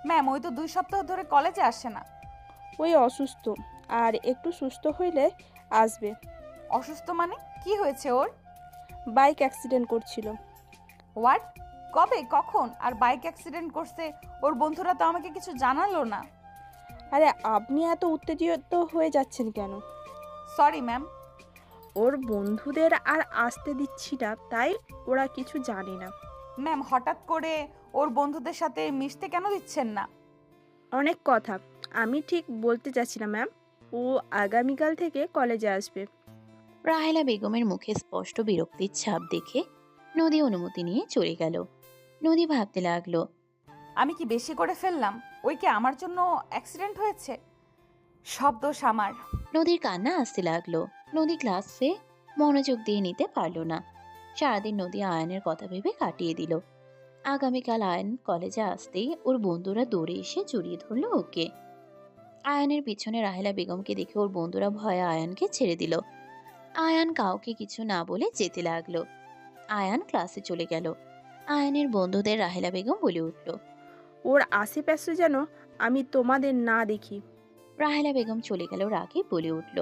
ম্যাম, ওই তো 2 সপ্তাহ ধরে কলেজে আসে না। ওই অসুস্থ, আর একটু সুস্থ হইলে আসবে। অসুস্থ মানে? কি হয়েছে ওর? বাইক অ্যাক্সিডেন্ট করছিল। হোয়াট? কবে, কখন? আর বাইক অ্যাক্সিডেন্ট করছে? ওর বন্ধুরা তো আমাকে কিছু জানালো না। আরে আপনি এত উত্তেজিত হয়ে যাচ্ছেন কেন? Sorry ma'am. ওর বন্ধুদের আর আসতে দিচ্ছি না, তাই ওরা কিছু জানে না। ম্যাম, হঠাৎ করে ওর বন্ধুদের সাথে মিশতে কেন দিচ্ছেন না? অনেক কথা আমি ঠিক বলতে চাচ্ছি না ম্যাম। ও আগামীকাল থেকে কলেজে আসবে। রাহেলা বেগমের মুখে স্পষ্ট বিরক্তির ছাপ দেখে নদী অনুমতি নিয়ে চলে গেল। নদী ভাবতে লাগলো, আমি কি বেশি করে ফেললাম? ওই কি আমার জন্য অ্যাক্সিডেন্ট হয়েছে? সব দোষ আমার। নদীর কান্না আসতে লাগলো। নদী ক্লাসে মনোযোগ দিয়ে নিতে পারল না। সারাদিন নদী আয়নের কথা ভেবে কাটিয়ে দিল। আগামীকাল আয়ন কলেজে আসতেই ওর বন্ধুরা দৌড়ে এসে জড়িয়ে ধরলো ওকে। আয়নের পিছনে রাহেলা বেগমকে দেখে ওর বন্ধুরা ভয়ে আয়ানকে ছেড়ে দিল। আয়ান কাউকে কিছু না বলে যেতে লাগলো। আয়ান ক্লাসে চলে গেল। আয়ানের বন্ধুদের রাহেলা বেগম বলে উঠল, ওর আশেপাশে যেন আমি তোমাদের না দেখি। রাহেলা বেগম চলে গেল। রাগে বলে উঠল,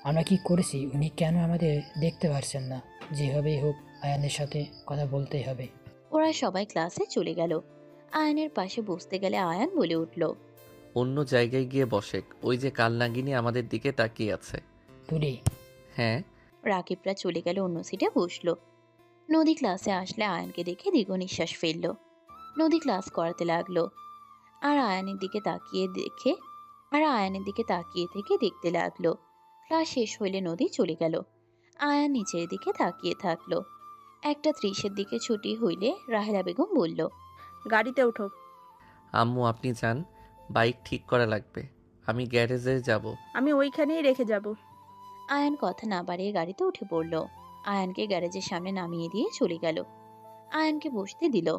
আমরা কি করেছি উনি কেন আমাদের দেখতে পারছেন না? যেভাবেই হোক আয়ানের সাথে কথা বলতেই হবে। ওরা সবাই ক্লাসে চলে গেল। আয়ানের পাশে বসতে গেলে আয়ান বলে উঠল, অন্য জায়গায় গিয়ে বসে, ওই যে কালনাগিনী আমাদের দিকে তাকিয়ে আছে। তুলি। হ্যাঁ। রাকিবরা চলে গেল, অন্য সিটে বসলো। নদী ক্লাসে আসলে আয়ানকে দেখে দীর্ঘ নিঃশ্বাস ফেললো। নদী ক্লাস করাতে লাগলো। আয়ানের দিকে তাকিয়ে থেকে দেখতে লাগলো। ক্লাস শেষ হইলে নদী চলে গেল। আয়ান নিচের দিকে তাকিয়ে থাকলো। 1:30 দিকে ছুটি হইলে রাহেলা বেগম বলল, গাড়িতে ওঠো। আম্মু আপনি যান, বাইক ঠিক করা লাগবে, আমি গ্যারেজে যাব। আমি ওইখানেই রেখে যাব। আয়ান কথা না বাড়িয়ে গাড়িতে উঠে পড়ল। আয়ানকে গ্যারেজের সামনে নামিয়ে দিয়ে চলে গেল। আয়ানকে বসতে দিল।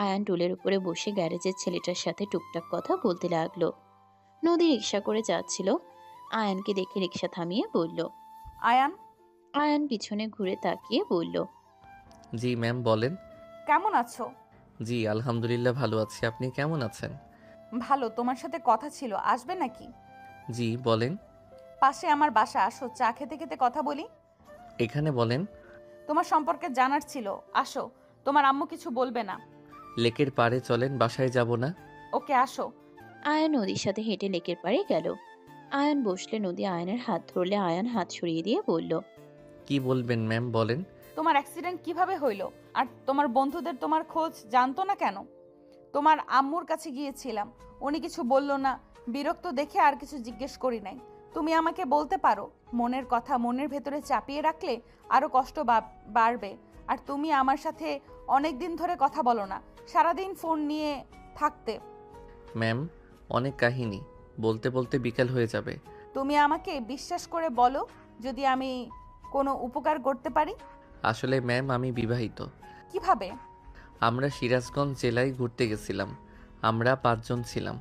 আয়ান টুলের উপরে বসে গ্যারেজের ছেলেটার সাথে টুকটাক কথা বলতে লাগলো। নদী রিক্সা করে যাচ্ছিল। আয়ানকে দেখে রিক্সা থামিয়ে বলল, আয়ান। আয়ান পিছনে ঘুরে তাকিয়ে বলল, জি ম্যাম বলেন। কেমন আছো? জি আলহামদুলিল্লাহ ভালো আছি, আপনি কেমন আছেন? ভালো। তোমার সাথে কথা ছিল, আসবে নাকি? জি বলেন। পাশে আমার বাসা, আসো, চা খেতে খেতে কথা বলি। এখানে বলেন। তোমার সম্পর্কে জানার ছিল, আসো। তোমার আম্মু কিছু বলবে না। লেকের পাড়ে চলেন, বাসায় যাব না। ওকে, আসো। আয়ান নদীর সাথে হেঁটে লেকের পাড়ে গেল। আয়ান বসলে নদী আয়ানের হাত ধরলে আয়ান হাত সরিয়ে দিয়ে বলল, কি বলবেন ম্যাম বলেন। তোমার অ্যাক্সিডেন্ট কিভাবে হইলো? আর তোমার বন্ধুদের তোমার খোঁজ জানতো না কেন? তোমার আম্মুর কাছে গিয়েছিলাম, উনি কিছু বললো না। বিরক্ত দেখে আর কিছু জিজ্ঞেস করি নাই। তুমি আমাকে বলতে পারো, মনের কথা মনের ভেতরে চাপিয়ে রাখলে আরো কষ্ট বাড়বে। আর তুমি আমার সাথে অনেক দিন ধরে কথা বলো না, সারাদিন ফোন নিয়ে থাকতে। ম্যাম অনেক কাহিনী, বলতে বলতে বিকেল হয়ে যাবে। তুমি আমাকে বিশ্বাস করে বলো, যদি আমি কোনো উপকার করতে পারি? আসলে ম্যাম আমি বিবাহিত। কিভাবে? আমরা সিরাজগঞ্জ জেলায় ঘুরতে গেছিলাম। আমরা 5 জন ছিলাম।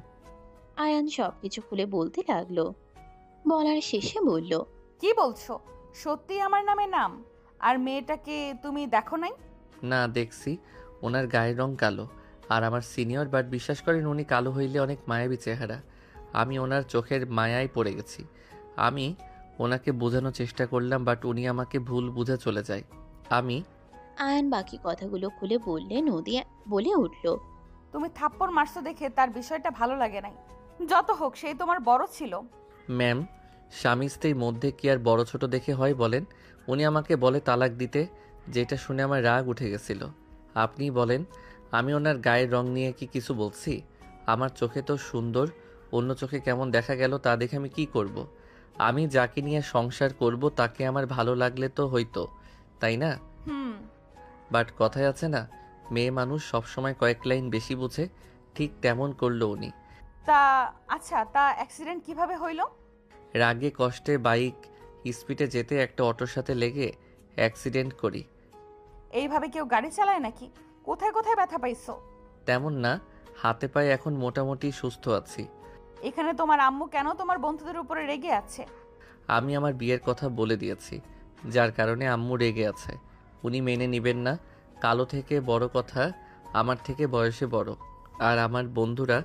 আয়ান সবকিছু খুলে বলতে লাগলো। বলার শেষে বলল, কি বলছো? সত্যি আমার নামে নাম? আর মেয়েটাকে তুমি দেখো নাই? না, দেখছি। ওনার গায়ের রং কালো। আর আমার সিনিয়র, বাট বিশ্বাস করেন উনি কালো হইলে অনেক মায়াবী চেহারা। আমি ওনার চোখের মায়ায় পড়ে গেছি। আমি ওনাকে বোঝানোর চেষ্টা করলাম, বাট উনি আমাকে ভুল বুঝে চলে যায়। আমি আয়ান বাকি কথাগুলো খুলে বললে নদী বলে উঠল, তুমি থাপ্পড় মারছো দেখে তার বিষয়টা ভালো লাগে নাই। যত হোক, সেই তোমার বড় ছিল। ম্যাম, স্বামী স্ত্রীর মধ্যে কি আর বড় ছোট দেখে হয় বলেন? উনি আমাকে বলে তালাক দিতে, যেটা শুনে আমার রাগ উঠে গেছিল। আপনি বলেন, আমি ওনার গায়ের রং নিয়ে কি কিছু বলছি? আমার চোখে তো সুন্দর, অন্য চোখে কেমন দেখা গেল তা দেখে আমি কি করব? আমি যাকে নিয়ে সংসার করব তাকে আমার ভালো লাগলে তো হইতো, তাই না? বাট কথায় আছে না, মেয়ে মানুষ সবসময় কয়েক লাইন বেশি বুঝে, ঠিক তেমন করলো উনি। তা আচ্ছা, তা অ্যাক্সিডেন্ট কিভাবে হইল? রাগে কষ্টে বাইক স্পিডে যেতে একটা অটোর সাথে লেগে অ্যাক্সিডেন্ট করি। এইভাবে কেউ গাড়ি চালায় নাকি? কোথায় কোথায় ব্যথা পাইছো? তেমন না, হাতে পায়ে এখন মোটামুটি সুস্থ আছি। এখানে তোমার আম্মু কেন তোমার বন্ধুদের উপরে রেগে আছে? আমি আমার বিয়ের কথা বলে দিয়েছি, যার কারণে আম্মু রেগে আছে। উনি মেনে নেবেন না। কালো থেকে বড় কথা, আমার থেকে বয়সে বড়। আর আমার বন্ধুরা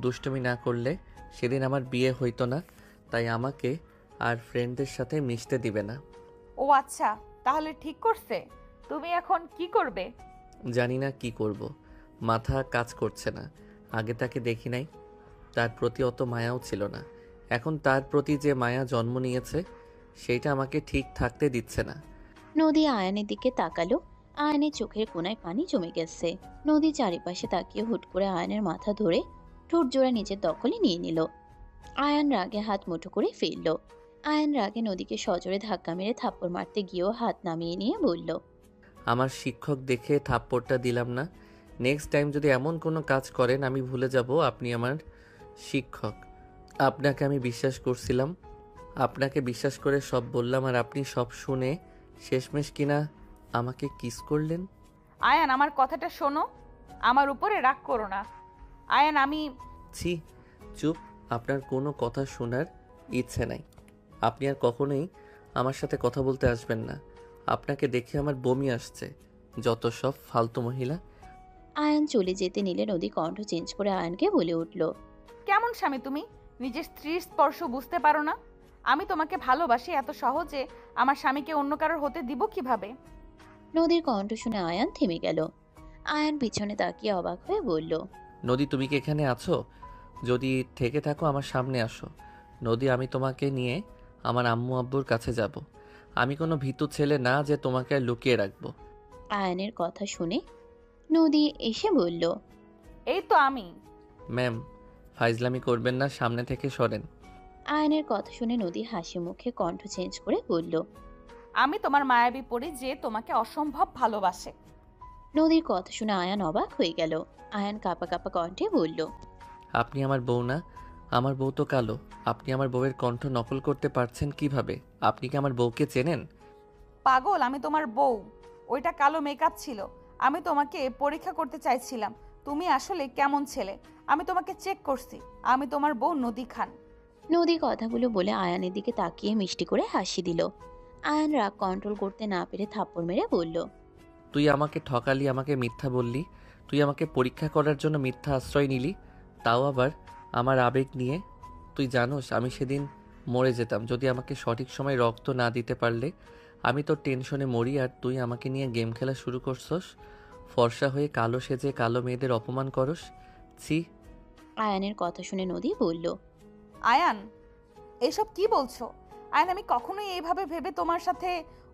দুষ্টুমি না করলে সেদিন আমার বিয়ে হইতো না, তাই আমাকে আর ফ্রেন্ডদের সাথে মিশতে দিবে না। ও আচ্ছা, তাহলে ঠিক করছে। তুমি এখন কি করবে? জানি না কি করব, মাথা কাজ করছে না। আগে তাকে দেখি নাই, তার প্রতি অত মায়াও ছিল না। এখন তার প্রতি যে মায়া জন্ম নিয়েছে, সেইটা আমাকে ঠিক থাকতে দিচ্ছে না। নদী আয়ানের দিকে তাকালো। আয়ানের চোখের কোণায় পানি জমে গেছে। নদী চারিপাশে তাকিয়ে হুট করে আয়ানের মাথা ধরে ঠোঁট জোড়া নিজের দখলে নিয়ে নিল। আয়ান রাগে হাত মুঠো করে ফেলল। আয়ান রাগে নদীকে সজোরে ধাক্কা মেরে থাপ্পড় মারতে গিয়েও হাত নামিয়ে নিয়ে বলল, আমার শিক্ষক দেখে থাপ্পড়টা দিলাম না। নেক্সট টাইম যদি এমন কোনো কাজ করেন, আমি ভুলে যাব আপনি আমার শিক্ষক। আপনাকে আমি বিশ্বাস করছিলাম, আপনাকে বিশ্বাস করে সব বললাম, আর আপনি সব শুনে শেষমেশ কিনা আমাকে কিস করলেন। আয়ান, আমার কথাটা শোনো। আমার উপরে রাগ করো না। আয়ান, আমি ছি, চুপ। আপনার কোনো কথা শোনার ইচ্ছে নাই। আপনি আর কখনোই আমার সাথে কথা বলতে আসবেন না। আপনাকে দেখে আমার বমি আসছে। যত সব ফালতু মহিলা। আয়ান চলে যেতে নিলে নদী কণ্ঠ চেঞ্জ করে আয়ানকে বলে উঠল, কেমন স্বামী তুমি? নিজের স্ত্রীর স্পর্শ বুঝতে পারো না? আমি তোমাকে ভালোবাসি, এত সহজে আমার স্বামীকে অন্য কারোর হতে দিব কিভাবে? নদীর কণ্ঠ শুনে আয়ান থেমে গেল। আয়ান পিছনে তাকিয়ে অবাক হয়ে বলল, নদী, তুমি কি এখানে আছো? যদি থেকে থাকো আমার সামনে আসো। নদী, আমি তোমাকে নিয়ে আমার আম্মু আব্বুর কাছে যাব। আমি কোনো ভীতু ছেলে না যে তোমাকে আর লুকিয়ে রাখবো। আয়ানের কথা শুনে নদী এসে বলল, এই তো আমি। ম্যাম, ফাইজলামি করবেন না, সামনে থেকে সরেন। আয়ানের কথা শুনে নদী হাসি মুখে কণ্ঠ চেঞ্জ করে বলল, আমি তোমার মায়াবী পরি যে তোমাকে অসম্ভব ভালোবাসে। নদীর কথা শুনে আয়ান অবাক হয়ে গেল। আয়ান কাঁপা কাঁপা কণ্ঠে বলল, আপনি আমার বউ না? আমার বউ তো কালো। আপনি আমার বউয়ের কণ্ঠ নকল করতে পারছেন কিভাবে? আপনি কি আমার বউকে চেনেন? পাগল, আমি তোমার বউ। ওইটা কালো মেকআপ ছিল। আমি তোমাকে পরীক্ষা করতে চাইছিলাম তুমি আসলে কেমন ছেলে। আমি তোমাকে চেক করছি। আমি তোমার বউ নদী খান। নদী কথাগুলো বলে আয়ানের দিকে তাকিয়ে মিষ্টি করে হাসি দিল। আয়ান রাগ কন্ট্রোল করতে না পেরে থাপ্পড় মেরে বলল, তুই আমাকে ঠকালি, আমাকে মিথ্যা বললি। তুই আমাকে পরীক্ষা করার জন্য মিথ্যা আশ্রয় নিলি, তাও আবার আমার আবেগ নিয়ে। তুই জানোস আমি সেদিন মরে যেতাম যদি আমাকে সঠিক সময় রক্ত না দিতে পারলে। আমি তো টেনশনে মরি, আর তুই আমাকে নিয়ে গেম খেলা শুরু করছস। ফর্সা হয়ে কালো সেজে কালো মেয়েদের অপমান করস। ছি। আয়ানের কথা শুনে নদী বলল, আয়ান, এসব কি বলছো? আয়ান, আমি কখনোই এইভাবে ভেবে তোমার সাথে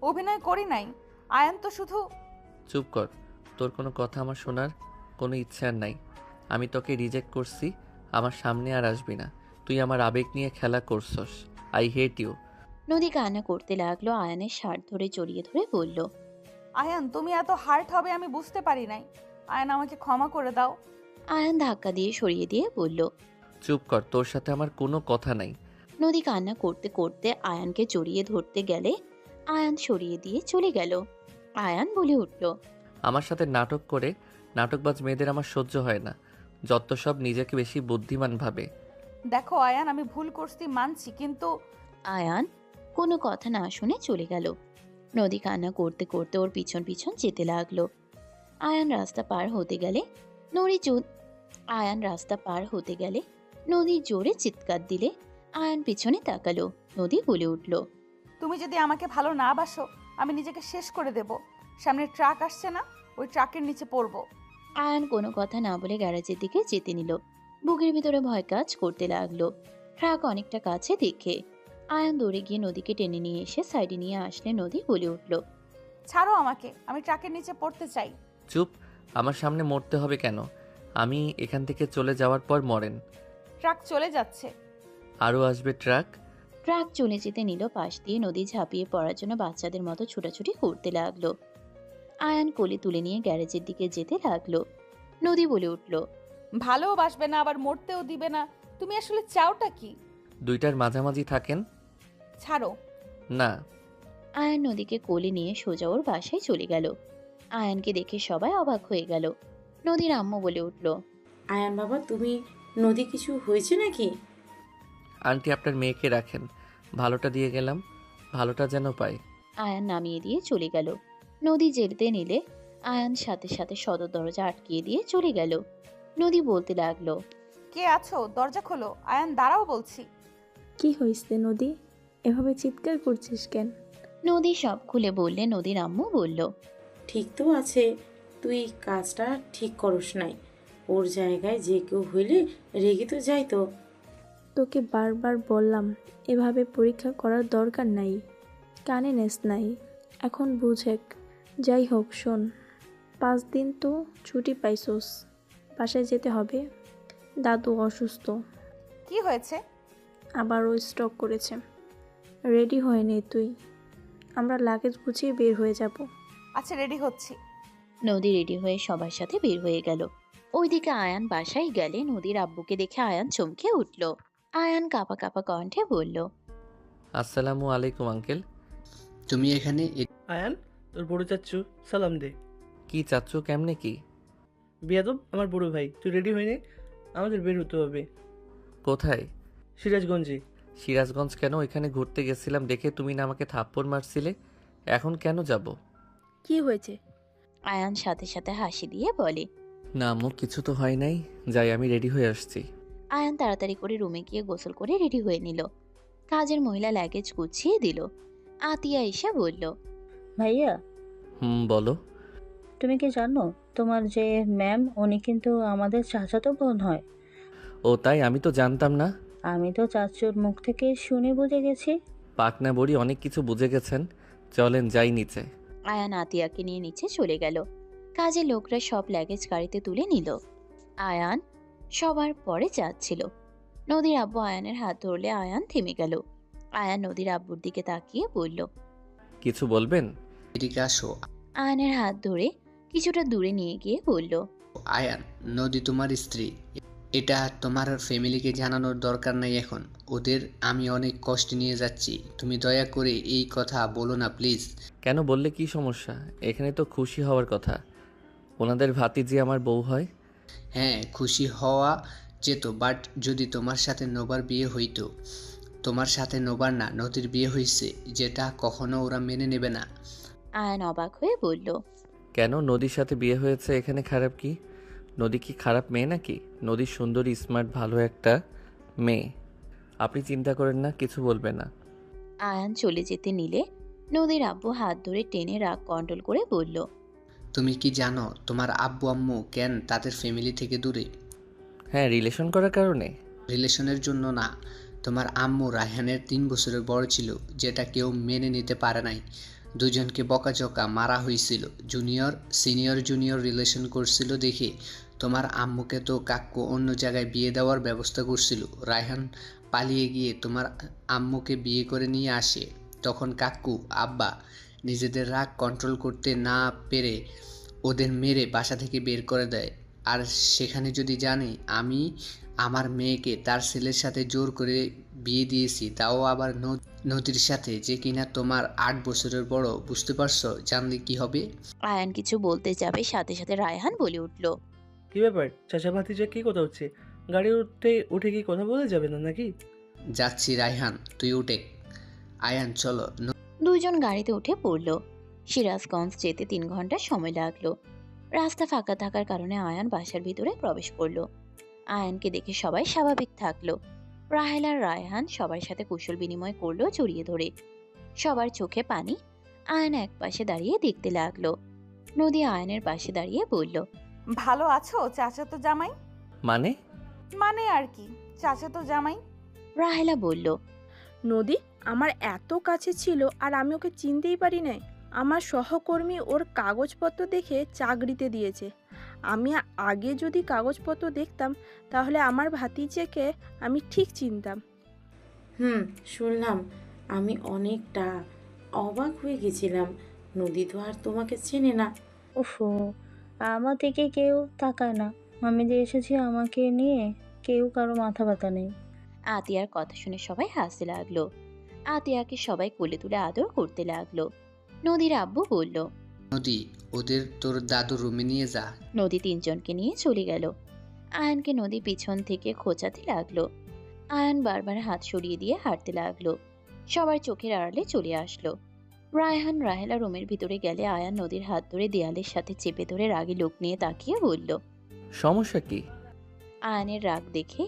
অভিনয় করি নাই। আয়ান তো শুধু। চুপ কর, তোর কোনো কথা আমার শোনার কোনো ইচ্ছা আর নাই। আমি তোকে রিজেক্ট করছি, আমার সামনে আর আসবি না। তুই আমার আবেগ নিয়ে খেলা করছস। I hate you. নদী কান্না করতে লাগলো। আয়ানের শার্ট ধরে জড়িয়ে ধরে বলল, আয়ান, তুমি এত হার্ট হবে আমি বুঝতে পারি নাই। আয়ান, আমাকে ক্ষমা করে দাও। আয়ান ধাক্কা দিয়ে সরিয়ে দিয়ে বলল, চুপ কর, তোর সাথে আমার কোনো কথা নাই। নদী কান্না করতে করতে আয়ানকে জড়িয়ে ধরতে গেলে আয়ান সরিয়ে দিয়ে চলে গেল। আয়ান বলে উঠল, আমার সাথে নাটক করে নাটকবাজ মেয়েদের আমার সহ্য হয় না। যত সব নিজেকে বেশি বুদ্ধিমান ভাবে। দেখো আয়ান, আমি ভুল করছি মানছি, কিন্তু আয়ান কোনো কথা না শুনে চলে গেল। নদী কান্না করতে করতে ওর পিছন পিছন যেতে লাগলো। আয়ান রাস্তা পার হতে গেলে নদী জোরে চিৎকার দিলে আয়ান পিছনে তাকালো। নদী বলে উঠল, তুমি যদি আমাকে ভালো না বাসো, আমি নিজেকে শেষ করে দেব। সামনে ট্রাক আসছে না, ওই ট্রাকের নিচে পড়বো। আয়ান কোনো কথা না বলে গ্যারেজের দিকে যেতে নিল। বুকের ভিতরে ভয় কাজ করতে লাগলো। ট্রাক অনেকটা কাছে দেখে আয়ান দৌড়ে গিয়ে নদীকে টেনে নিয়ে এসে সাইডে নিয়ে আসলে নদী বলে উঠল, ছাড়ো আমাকে, আমি ট্রাকের নিচে পড়তে চাই। চুপ, আমার সামনে মরতে হবে কেন? আমি এখান থেকে চলে যাওয়ার পর মরেন। ট্রাক চলে যাচ্ছে। আরও আসবে ট্রাক। ট্রাক চলে যেতে নিল পাশ দিয়ে। নদী ঝাঁপিয়ে পড়ার জন্য বাচ্চাদের মতো ছুটাছুটি করতে লাগলো। আয়ান কোলে তুলে নিয়ে গ্যারেজের দিকে যেতে লাগলো। নদী বলে উঠল, ভালোবাসবে না, আবার মরতেও দিবে না। তুমি আসলে চাওটা কি? দুইটার মাঝামাঝি থাকেন। ছাড়ো। না। আয়ান নদীকে কোলে নিয়ে সোজা ওর বাসায় চলে গেল। আয়ানকে দেখে সবাই অবাক হয়ে গেল। নদীর আম্মু বলে উঠল, আয়ান বাবা, তুমি নদী কিছু হয়েছে নাকি? আন্টি, আপনার মেয়েকে রাখেন, ভালোটা দিয়ে গেলাম, ভালোটা যেন পাই। আয়ান নামিয়ে দিয়ে চলে গেল। নদী যেতে নিলে আয়ান সাথে সাথে সদর দরজা আটকিয়ে দিয়ে চলে গেল। নদী বলতে লাগলো, কে আছো? দরজা খোলো। আয়ান দাঁড়াও বলছি। কি হয়েছে নদী, এভাবে চিৎকার করছিস কেন? নদী সব খুলে বললে। নদীর আম্মু বলল, ঠিক তো আছে, তুই কাজটা ঠিক করস নাই। ওর জায়গায় যে কেউ হইলে রেগে তো যাইতো। তোকে বারবার বললাম এভাবে পরীক্ষা করার দরকার নাই, কানে নেস নাই, এখন বুঝেক। যাই হোক শোন, 5 দিন তো ছুটি পাইছোস, বাসায় যেতে হবে। দাদু অসুস্থ, কি হয়েছে? আবারও স্ট্রোক করেছে। রেডি হয়ে নে তুই, আমরা লাগেজ গুছিয়ে বের হয়ে যাব। আচ্ছা, রেডি হচ্ছি। নদী রেডি হয়ে সবার সাথে বের হয়ে গেল। ওইদিকে আয়ান বাসায় গেলে নদীর আব্বুকে দেখে আয়ান চমকে উঠল। আয়ান কাঁপা কাঁপা কণ্ঠে বলল, আসসালামু আলাইকুম আঙ্কেল। তুমি এখানে আয়ান, তোর বড় চাচ্ছু সালাম দে। কি চাচ্ছু? কেমনে কি? বিয়াদব, আমার বড় ভাই। তুই রেডি হয়ে নে, আমাদের বের হতে হবে। কোথায়? সিরাজগঞ্জে। সিরাজগঞ্জ কেন? এখানে ঘুরতে গেছিলাম দেখে তুমি না আমাকে থাপ্পড় মারছিলে, এখন কেন যাব? কি হয়েছে? আয়ান সাথে সাথে হাসি দিয়ে বলে, না আম্মু, কিছু তো হয় নাই, যাই আমি রেডি হয়ে আসছি। আয়ান তাড়াতাড়ি করে রুমে গিয়ে গোসল করে রেডি হয়ে নিল। কাজের মহিলা লাগেজ গুছিয়ে দিল। আতিয়া এসে বলল, ভাইয়া, বলো। তুমি কি জানো তোমার যে ম্যাম, উনি কিন্তু আমাদের চাচাতো বোন হয়। ও তাই? আমি তো জানতাম না। আমি তো চাচুর মুখ থেকে শুনে বুঝে গেছি। পাকনা বড়ি অনেক কিছু বুঝে গেছেন, চলেন যাই নিচে। আয়ান আতিয়াকে নিয়ে নিচে চলে গেল। কাজের লোকরা সব লাগেজ গাড়িতে তুলে নিল। আয়ান সবার পরে যাচ্ছিল। নদীর আব্বু আয়ানের হাত ধরলে আয়ান থেমে গেল। আয়ান নদীর আব্বুর দিকে তাকিয়ে বলল, কিছু বলবেন? এদিকে আসো। আয়ানের হাত ধরে কিছুটা দূরে নিয়ে গিয়ে বলল, আয়ান, নদী তোমার স্ত্রী, এটা তোমার ফ্যামিলিকে জানানোর দরকার নাই এখন। ওদের আমি অনেক কষ্ট নিয়ে যাচ্ছি, তুমি দয়া করে এই কথা বলো না প্লিজ। কেন? বললে কি সমস্যা? এখানে তো খুশি হওয়ার কথা, ওনাদের ভাতিজি আমার বউ হয়। হ্যাঁ, খুশি হওয়া যেত, বাট যদি তোমার সাথে নোবার বিয়ে হইতো। তোমার সাথে নোবার না, নদীর বিয়ে হয়েছে, যেটা কখনো ওরা মেনে নেবে না। আয়ান অবাক হয়ে বলল, কেন? নদীর সাথে বিয়ে হয়েছে, এখানে খারাপ কি? নদী কি খারাপ মেয়ে নাকি? নদী সুন্দরী, স্মার্ট, ভালো একটা মেয়ে। আপনি চিন্তা করেন না, কিছু বলবে না। আয়ান চলে যেতে নিলে নদীর আব্বু হাত ধরে টেনে রাগ কন্ট্রোল করে বলল, তুমি কি জানো তোমার আব্বু আম্মু কেন তাদের ফ্যামিলি থেকে দূরে? হ্যাঁ, রিলেশন করার কারণে। রিলেশনের জন্য না, তোমার আম্মু রায়হানের 3 বছরের বড় ছিল, যেটা কেউ মেনে নিতে পারে নাই। দুজনকে বকাঝকা মারা হয়েছিল। জুনিয়র রিলেশন করছিল দেখে তোমার আম্মুকে তো কাকু অন্য জায়গায় বিয়ে দেওয়ার ব্যবস্থা করছিল। রায়হান পালিয়ে গিয়ে তোমার আম্মুকে বিয়ে করে নিয়ে আসে। তখন কাকু আব্বা নিজেদের রাগ কন্ট্রোল করতে না পেরে ওদের মেরে বাসা থেকে বের করে দেয়। আর সেখানে যদি জানে আমি আমার মেয়েকে তার ছেলের সাথে জোর করে বিয়ে দিয়েছি, তাও আবার নদীর সাথে, যে কিনা তোমার 8 বছরের বড়, বুঝতে পারছো? জানলে কি হবে? আয়ান কিছু বলতে যাবে, সাথে সাথে রায়হান বলে উঠল। কি ব্যাপার চাচা ভাতিজা, কি কথা হচ্ছে? গাড়ি উঠে কি কথা বলে যাবে না নাকি? যাচ্ছি রায়হান, তুই উঠে। আয়ান চলো। দুইজন গাড়িতে উঠে পড়ল। সিরাজগঞ্জ যেতে 3 ঘন্টা সময় লাগলো। রাস্তা ফাঁকা থাকার কারণে আয়ান বাসার ভিতরে প্রবেশ করলো। আয়ানকে দেখে সবাই স্বাভাবিক থাকলো। রাহেল আর রায়হান সবার সাথে কুশল বিনিময় করলো জড়িয়ে ধরে। সবার চোখে পানি। আয়ান এক পাশে দাঁড়িয়ে দেখতে লাগলো। নদী আয়ানের পাশে দাঁড়িয়ে বলল, ভালো আছো চাচাতো জামাই? মানে আর কি, চাচাতো জামাই। রাহেলা বলল, নদী আমার এত কাছে ছিল আর আমি ওকে চিনতেই পারি নাই। আমার সহকর্মী ওর কাগজপত্র দেখে চাকরিতে দিয়েছে। আমি আগে যদি কাগজপত্র দেখতাম তাহলে আমার ভাতিজাকে আমি ঠিক চিনতাম। শুনলাম। আমি অনেকটা অবাক হয়ে গেছিলাম। নদী তো আর তোমাকে চেনে না। ওফো, আমার দিকে কেউ তাকায় না। আমি যে এসেছি আমাকে নিয়ে কেউ কারো মাথা ব্যথা নেই। আতিয়ার কথা শুনে সবাই হাসতে লাগলো। আতিয়াকে সবাই কোলে তুলে আদর করতে লাগলো। নদীর আব্বু বলল, নদী, ওদের তোর দাদুর রুমে নিয়ে যা। নদী 3 জনকে নিয়ে চলে গেল। আয়ানকে নদী পিছন থেকে খোঁচাতে লাগলো। আয়ান বারবার হাত সরিয়ে দিয়ে হাঁটতে লাগলো। সবার চোখের আড়ালে চলে আসলো। রায়হান রাহেলা রুমের ভিতরে গেলে আয়ান নদীর হাত ধরে দেয়ালের সাথে চেপে ধরে রাগী লোক নিয়ে তাকিয়ে বলল, সমস্যা কি? আয়ানের রাগ দেখে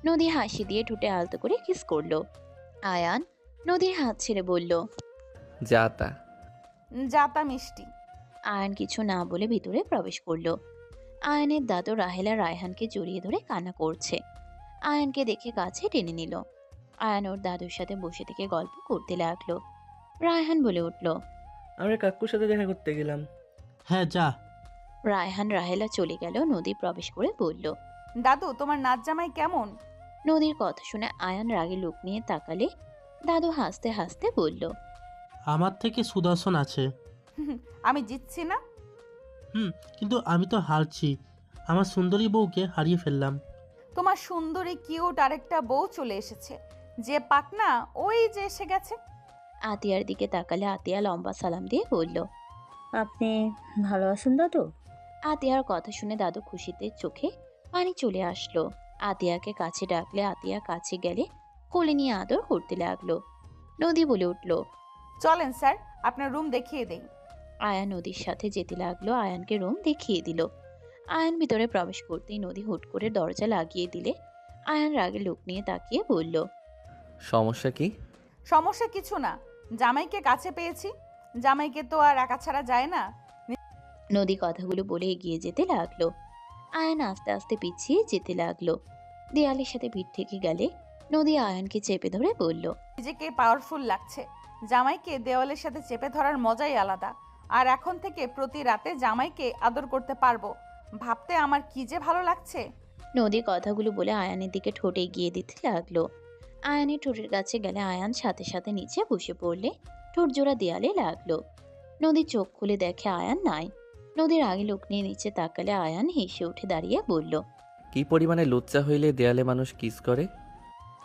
নদী হাসি দিয়ে ঠোঁটে আলতো করে কিস করলো। আয়ান নদীর হাত ছেড়ে বলল, যাতা মিষ্টি। আয়ান কিছু না বলে ভিতরে প্রবেশ করলো। আয়ানের দাদু রাহেলা রায়হানকে জড়িয়ে ধরে কান্না করছে। আয়ানকে দেখে কাছে টেনে নিল। আয়ান ওর দাদুর সাথে বসে থেকে গল্প করতে লাগলো। রায়হান বলে উঠল, আমরা কাকুর সাথে দেখা করতে গেলাম। হ্যাঁ যা। রায়হান রাহেলা চলে গেল। নদী প্রবেশ করে বলল, দাদু তোমার নাচ জামাই কেমন? নদীর কথা শুনে আয়ান রাগে লোক নিয়ে তাকালে দাদু হাসতে হাসতে বলল, আমার থেকে সুদর্শন আছে। আমি জিতছি না। কিন্তু আমি তো হারছি। আমার সুন্দরী বউকে হারিয়ে ফেললাম। তোমার সুন্দরী কিউট আরেকটা বউ চলে এসেছে। যে পাক না ওই যে এসে গেছে। আতিয়ার দিকে তাকালে আতিয়া লম্বা সালাম দিয়ে বলল, আপনি ভালো আছেন দাদু? আতিয়ার কথা শুনে দাদু খুশিতে চোখে পানি চলে আসলো। আতিয়াকে কাছে ডাকলে আতিয়া কাছে গেলে কোলে নিয়ে আদর করতে লাগলো। নদী বলে উঠল, চলেন স্যার, আপনার রুম দেখিয়ে দেই। আয়ান নদীর সাথে যেতে লাগলো। আয়ানকে রুম দেখিয়ে দিল। আয়ান ভিতরে প্রবেশ করতেই নদী হুট করে দরজা লাগিয়ে দিলে আয়ান রাগে লোক নিয়ে তাকিয়ে বলল, সমস্যা কি? সমস্যা কিছু না, জামাইকে কাছে পেয়েছি। জামাইকে তো আর একা ছাড়া যায় না। নদী কথাগুলো বলে এগিয়ে যেতে লাগলো। আয়ান আস্তে আস্তে পিছিয়ে যেতে লাগলো। দেয়ালের সাথে ভিড় থেকে গেলে নদী আয়ানকে চেপে ধরে বলল, নিজেকে পাওয়ারফুল লাগছে। জামাইকে দেওয়ালের সাথে চেপে ধরার মজাই আলাদা। আর এখন থেকে প্রতি রাতে জামাইকে আদর করতে পারবো। ভাবতে আমার কি যে ভালো লাগছে। নদী কথাগুলো বলে আয়ানের দিকে ঠোঁট এগিয়ে দিতে লাগলো। আয়ানের ঠোঁটের কাছে গেলে আয়ান সাথে সাথে নিচে বসে পড়লে ঠোঁট জোড়া দেয়ালে লাগলো। নদী চোখ খুলে দেখে আয়ান নাই। নদীর আগে লোক নিয়ে নিচে তাকালে আয়ান হেসে উঠে দাঁড়িয়ে বলল, কি পরিমাণে লুচ্চা হইলে দেয়ালে মানুষ কিস করে?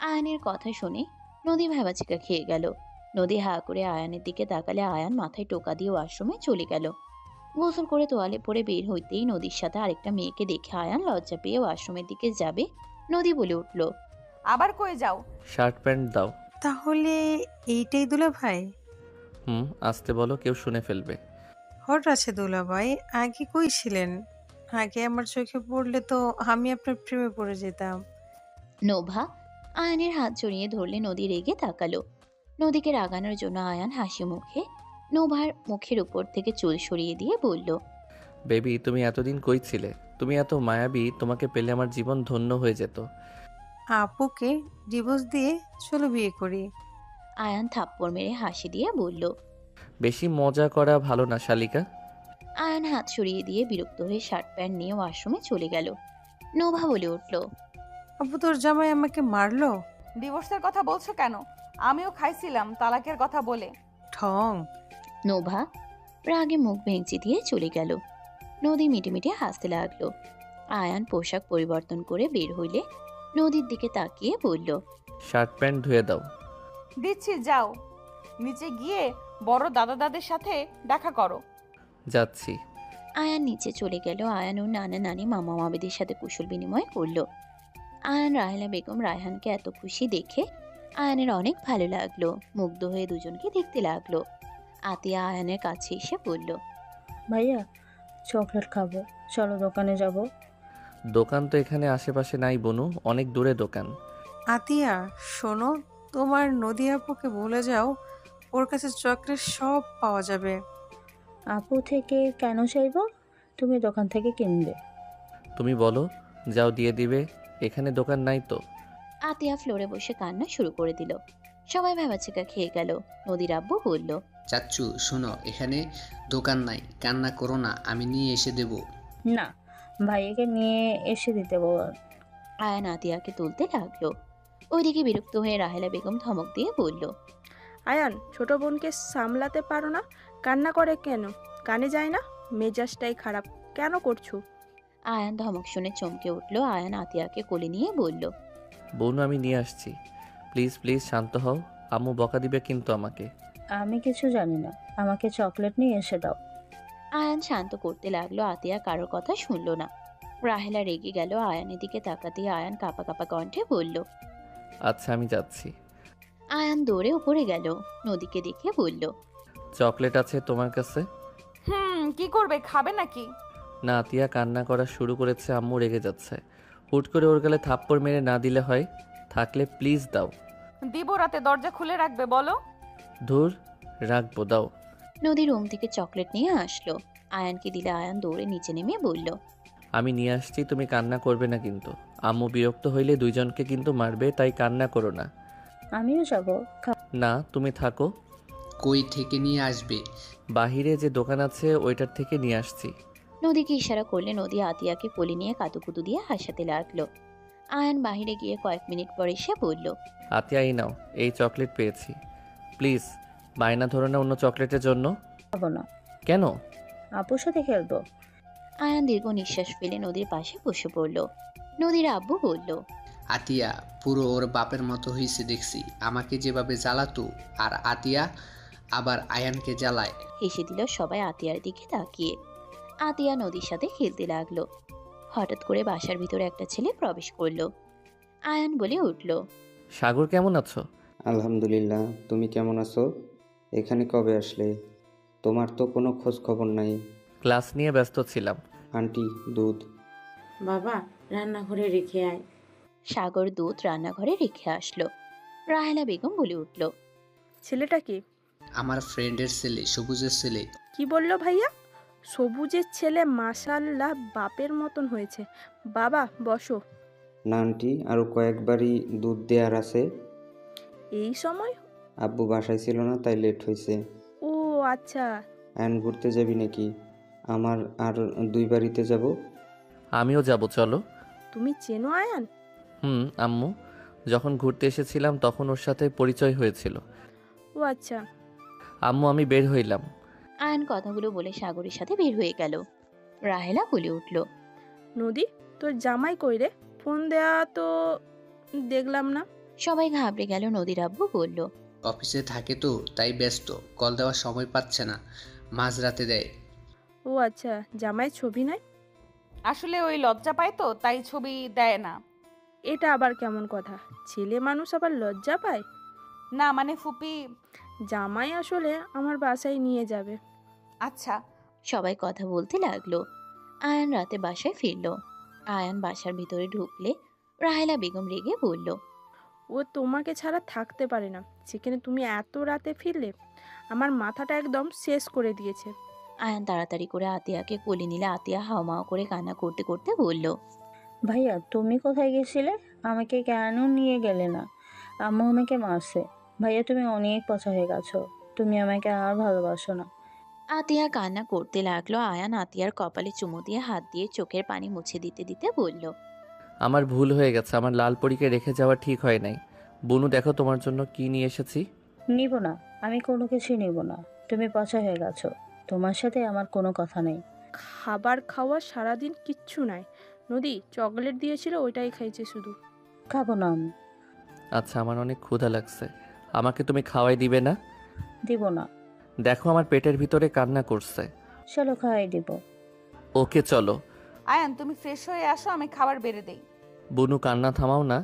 আয়ানের কথা শুনে নদী ভেবাচিকা খেয়ে গেল। নদী হা করে আয়ানের দিকে তাকালে আয়ান মাথায় টোকা দিয়ে ওয়াশরুমে চলে গেল। গোসল করে তোয়ালে পরে বের হইতেই নদীর সাথে আরেকটা মেয়েকে দেখে আয়ান লজ্জা পেয়ে ওয়াশরুমের দিকে যাবে। নদী বলে উঠল, আবার কই যাও? শার্ট প্যান্ট দাও। তাহলে এইটাই দুলা ভাই? আসতে বলো, কেউ শুনে ফেলবে। হট আছে দুলা ভাই, আগে কই ছিলেন? আগে আমার চোখে পড়লে তো আমি আপনার প্রেমে পড়ে যেতাম। নোভা আয়ানের হাত জড়িয়ে ধরলে নদী রেগে তাকালো। নদীকে রাগানোর জন্য আয়ান হাসি মুখে নোভার মুখের উপর থেকে চুল সরিয়ে দিয়ে বলল, বেবি, তুমি এতদিন কই ছিলে? তুমি এত মায়াবী, তোমাকে পেলে আমার জীবন ধন্য হয়ে যেত। আপুকে ডিভোর্স দিয়ে চলো বিয়ে করি। আয়ান থাপ্পড় মেরে হাসি দিয়ে বলল, বেশি মজা করা ভালো না শালিকা। আয়ান হাত সরিয়ে দিয়ে বিরক্ত হয়ে শার্ট প্যান্ট নিয়ে ওয়াশরুমে চলে গেল। নোভা বলে উঠল, আপু তোর জামাই আমাকে মারলো। ডিভোর্সের কথা বলছো কেন? আমিও খাইছিলাম তালাকের কথা বলে। ঠং। নোভা রাগে মুখ ভেঙচি দিয়ে চলে গেল। নদী মিটে মিটে হাসতে লাগলো। আয়ান পোশাক পরিবর্তন করে বের হইলে নদীর দিকে তাকিয়ে বলল, শার্ট প্যান্ট ধুয়ে দাও। দিচ্ছি, যাও নিচে গিয়ে বড় দাদা দাদের সাথে দেখা করো। যাচ্ছি। আয়ান নিচে চলে গেল। আয়ান ওর নানা নানি মামা মামিদের সাথে কুশল বিনিময় করলো। আয়ান রাহেলা বেগম রায়হানকে এত খুশি দেখে আয়ানের অনেক ভালো লাগলো। মুগ্ধ হয়ে দুজনকে দেখতে লাগলো। আতিয়া আয়ানের কাছে এসে বলল, ভাইয়া চকলেট খাবো, চলো দোকানে যাব। দোকান তো এখানে আশেপাশে নাই বনু, অনেক দূরে দোকান। আতিয়া শোনো, তোমার নদী আপুকে বলে যাও, ওর কাছে চকলেট সব পাওয়া যাবে। আপু থেকে কেন চাইবো? তুমি দোকান থেকে কিনবে। তুমি বলো, যাও দিয়ে দিবে। এখানে দোকান নাই তো। আতিয়া ফ্লোরে বসে কান্না শুরু করে দিল। সবাই ভেবাচিকা খেয়ে গেল। নদীর আব্বু বলল, চাচ্চু শোনো, এখানে দোকান নাই, কান্না করো না, আমি নিয়ে এসে দেব। না, ভাইয়াকে নিয়ে এসে দিতে বল। আয়ান আতিয়াকে তুলতে লাগলো। ওইদিকে বিরক্ত হয়ে রাহেলা বেগম ধমক দিয়ে বলল, আয়ান, ছোট বোনকে সামলাতে পারো না? কান্না করে কেন? কানে যায় না? মেজাজটাই খারাপ, কেন করছো? আয়ান ধমক শুনে চমকে উঠল। আয়ান আতিয়াকে কোলে নিয়ে বলল, বনু আমি নিয়ে আসছি, প্লিজ প্লিজ শান্ত হও, আম্মু বকা দিবে কিন্তু আমাকে। আমি কিছু জানি না, আমাকে চকলেট নিয়ে এসে দাও। আয়ান শান্ত করতে লাগলো। আতিয়া কারোর কথা শুনল না। রাহেলা রেগে গেল। আয়ানের দিকে তাকাতেই আয়ান কাঁপা কাঁপা কণ্ঠে বলল, আচ্ছা আমি যাচ্ছি। আয়ান দৌড়ে উপরে গেল। নদীকে দেখে বলল, চকলেট আছে তোমার কাছে? কি করবে, খাবে নাকি? না, আতিয়া কান্না করা শুরু করেছে, আম্মু রেগে যাচ্ছে। হুট করে ওর গালে থাপ্পড় মেরে না দিলে হয়? থাকলে প্লিজ দাও। দিব, রাতে দরজা খুলে রাখবে বলো। ধুর, রাখবো, দাও। নদী রুম থেকে চকলেট নিয়ে আসলো। আয়ানকে দিলে আয়ান দৌড়ে নিচে নেমে বলল, আমি নিয়ে আসছি, তুমি কান্না করবে না কিন্তু। আম্মু বিরক্ত হইলে দুইজনকে কিন্তু মারবে, তাই কান্না করো না। আমিও যাব। না, তুমি থাকো। কই থেকে নিয়ে আসবে? বাহিরে যে দোকান আছে ওইটার থেকে নিয়ে আসছি। নদীকে ইশারা করলে নদী আতিয়াকে কোলে নিয়ে কাতুকুতু দিয়ে হাসাতে লাগলো। আয়ান বাহিরে গিয়ে কয়েক মিনিট পর এসে বলল, আতিয়া এই নাও, এই চকলেট পেয়েছি, প্লিজ বায়না ধরো না অন্য চকলেটের জন্য। খাবো না। কেন? আপুর সাথে খেলবো। আয়ান দীর্ঘ নিঃশ্বাস ফেলে নদীর পাশে বসে পড়ল। নদীর আব্বু বলল, আতিয়া পুরো ওর বাপের মতো হয়েছে দেখছি, আমাকে যেভাবে জ্বালাতো, আর আতিয়া আবার আয়ানকে জ্বালায়। হেসে দিল সবাই আতিয়ার দিকে তাকিয়ে। আতিয়া নদীর সাথে খেলতে লাগলো। হঠাৎ করে বাসার ভিতরে একটা ছেলে প্রবেশ করলো। আয়ান বলে উঠল, সাগর কেমন আছো? আলহামদুলিল্লাহ, তুমি কেমন আছো? এখানে কবে আসলে? তোমার তো কোনো খোঁজ খবর নাই। ক্লাস নিয়ে ব্যস্ত ছিলাম। আন্টি, দুধ। বাবা, রান্নাঘরে রেখে আয়। সাগর দুধ রান্নাঘরে রেখে আসলো। রাহেলা বেগম বলে উঠল, ছেলেটা কি? আমার ফ্রেন্ডের ছেলে, সবুজের ছেলে। কি বললো ভাইয়া? সবুজের ছেলে? মাশাআল্লাহ, বাপের মতন হয়েছে। বাবা বসো। না আন্টি, আরও কয়েকবারই দুধ দেওয়ার আছে। এই সময়? আব্বু বাসায় ছিল না, তাই লেট হয়েছে। ও আচ্ছা। আয়ন ঘুরতে যাবি নাকি? আমার আর 2 বাড়িতে যাব। আমিও যাব, চলো। তুমি চেনো আয়ান? আম্মু যখন ঘুরতে এসেছিলাম তখন ওর সাথে পরিচয় হয়েছিল। ও আচ্ছা। আম্মু আমি বের হইলাম। আয়ান কথাগুলো বলে সাগরের সাথে বের হয়ে গেল। রাহেলা বলে উঠল, নদী, তোর জামাই কই রে? ফোন দেয়া তো দেখলাম না। সবাই ঘাবড়ে গেল। নদীর আব্বু বলল, অফিসে থাকে তো তাই ব্যস্ত, কল দেওয়ার সময় পাচ্ছে না, মাঝরাতে দেয়। ও আচ্ছা, জামাই ছবি নাই? আসলে ওই লজ্জা পায় তো, তাই ছবি দেয় না। এটা আবার কেমন কথা? ছেলে মানুষ আবার লজ্জা পায়? না মানে ফুপি, জামাই আসলে আমার বাসায় নিয়ে যাবে। আচ্ছা। সবাই কথা বলতে লাগলো। আয়ান রাতে বাসায় ফিরল। আয়ান বাসার ভিতরে ঢুকলে রাহেলা বেগম রেগে বলল, ও তোমাকে ছাড়া থাকতে পারে না, সেখানে তুমি এত রাতে ফিরলে? আমার মাথাটা একদম শেষ করে দিয়েছে। আয়ান তাড়াতাড়ি করে আতিয়াকে কোলে নিলে। আতিয়া হাওমাও করে কান্না করতে করতে বলল, ভাইয়া তুমি কোথায় গেছিলে? আমাকে কেন নিয়ে গেলে না? আম্মু আমাকে মারছে। ভাইয়া তুমি অনেক পচা হয়ে গেছো, তুমি আমাকে আর ভালোবাসো না। আতিয়া কান্না করতে লাগলো। আয়ান আতিয়ার কপালে চুমু দিয়ে হাত দিয়ে চোখের পানি মুছে দিতে দিতে বলল, আমার ভুল হয়ে গেছে, আমার লাল পরীকে রেখে যাওয়া ঠিক হয় নাই। বুনু দেখো তোমার জন্য কি নিয়ে এসেছি। নিব না, আমি কোনো কিছুই নিব না। তুমি পচা হয়ে গেছো, তোমার সাথে আমার কোনো কথা নেই। খাবার খাওয়া সারাদিন কিচ্ছু নাই, নদী চকলেট দিয়েছিল, ওইটাই খাইছে শুধু। খাবো না আমি। আচ্ছা, আমার অনেক ক্ষুধা লাগছে, আমাকে তুমি খাওয়াই দিবে না? দিব না। দেখো আমার পেটের ভিতরে কান্না করছে। চলো খাওয়াই দিব। ওকে চলো। আয়ান তুমি ফ্রেশ হয়ে আসো, আমি খাবার বেড়ে দেই। বুনু কান্না থামাও না,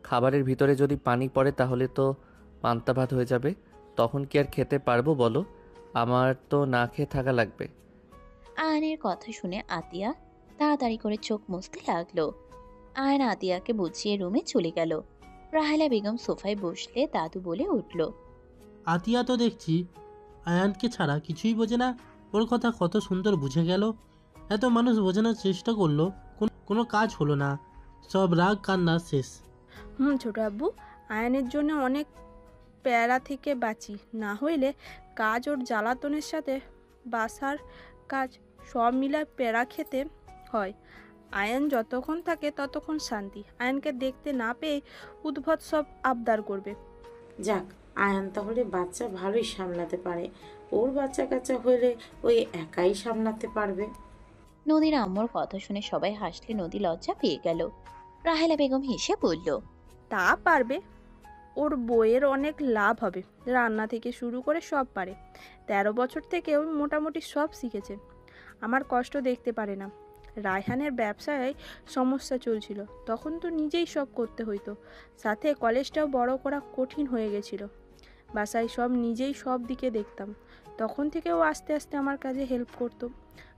খাবারের ভিতরে যদি পানি পড়ে তাহলে তো পান্তা ভাত হয়ে যাবে, তখন কি আর খেতে পারবো বলো? আমার তো না খেয়ে থাকা লাগবে। আয়নের কথা শুনে আতিয়া তাড়াতাড়ি করে চোখ মুছতে লাগলো। আয়ন আতিয়াকে বুঝিয়ে রুমে চলে গেল। রাহেলা বেগম সোফায় বসলে দাদু বলে উঠল, আতিয়া তো দেখছি আয়ানকে ছাড়া কিছুই বোঝে না। ওর কথা কত সুন্দর বুঝে গেল। এত মানুষ বোঝানোর চেষ্টা করলো, কোনো কাজ হলো না, সব রাগ কান্না শেষ। ছোট আব্বু, আয়নের জন্য অনেক প্যারা থেকে বাঁচি, না হইলে কাজ ওর জ্বালাতনের সাথে বাসার কাজ সব মিলায় প্যারা খেতে হয়। আয়ন যতক্ষণ থাকে ততক্ষণ শান্তি। আয়নকে দেখতে না পেয়ে উদ্ভট সব আবদার করবে। যাক, আয়ান তাহলে বাচ্চা ভালোই সামলাতে পারে। ওর বাচ্চা কাচ্চা হইলে ওই একাই সামলাতে পারবে। নদীর আম্মুর কথা শুনে সবাই হাসলে নদী লজ্জা পেয়ে গেল। রাহেলা বেগম হেসে বলল, তা পারবে, ওর বইয়ের অনেক লাভ হবে। রান্না থেকে শুরু করে সব পারে। 13 বছর থেকে ও মোটামুটি সব শিখেছে। আমার কষ্ট দেখতে পারে না। রায়হানের ব্যবসায় সমস্যা চলছিল, তখন তো নিজেই সব করতে হইতো, সাথে কলেজটাও বড় করা কঠিন হয়ে গেছিল। বাসায় সব নিজেই সব দিকে দেখতাম। তখন থেকে ও আস্তে আস্তে আমার কাজে হেল্প করতো।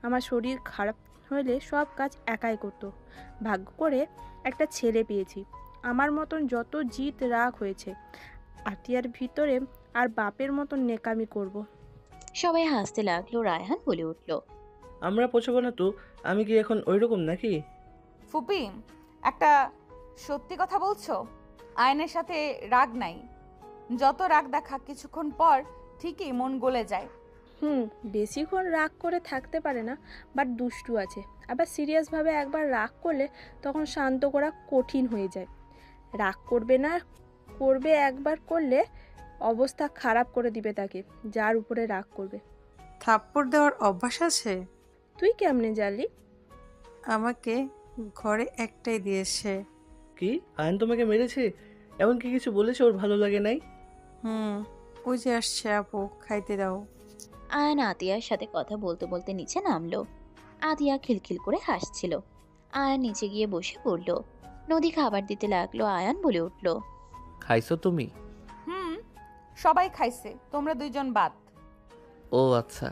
আমার শরীর খারাপ হলে সব কাজ একাই করতো। ভাগ্য করে একটা ছেলে পেয়েছি। আমার মতন যত জিত রাগ হয়েছে, আতিয়ার ভিতরে আর বাপের মতন নেকামি করব। সবাই হাসতে লাগলো। রায়হান বলে উঠল, আমরা পছাবো না তো? আমি কি এখন ওইরকম নাকি? ফুপি, একটা সত্যি কথা বলছো? আয়নের সাথে রাগ নাই, যত রাগ দেখা কিছুক্ষণ পর ঠিকই মন গলে যায়। বেশিক্ষণ রাগ করে থাকতে পারে না, বাট দুষ্টু আছে। আবার সিরিয়াসভাবে একবার রাগ করলে তখন শান্ত করা কঠিন হয়ে যায়। রাগ করবে না, করবে একবার করলে অবস্থা খারাপ করে দিবে তাকে যার উপরে রাগ করবে। থাপ্পড় দেওয়ার অভ্যাস আছে? তুই কেমনে জানলি? আমাকে ঘরে একটাই দিয়েছে। কি, আয়ন তোমাকে মেরেছে? এমন কি কিছু বলেছে ওর ভালো লাগে নাই? ওই যে আসছে আপু, খাইতে দাও। আয়ান আতিয়ার সাথে কথা বলতে বলতে নিচে নামলো। আতিয়া খিলখিল করে হাসছিল। আয়ান নিচে গিয়ে বসে পড়ল। নদী খাবার দিতে লাগলো। আয়ান বলে উঠল, খাইছো তুমি? সবাই খাইছে, তোমরা দুইজন বাদ। ও আচ্ছা।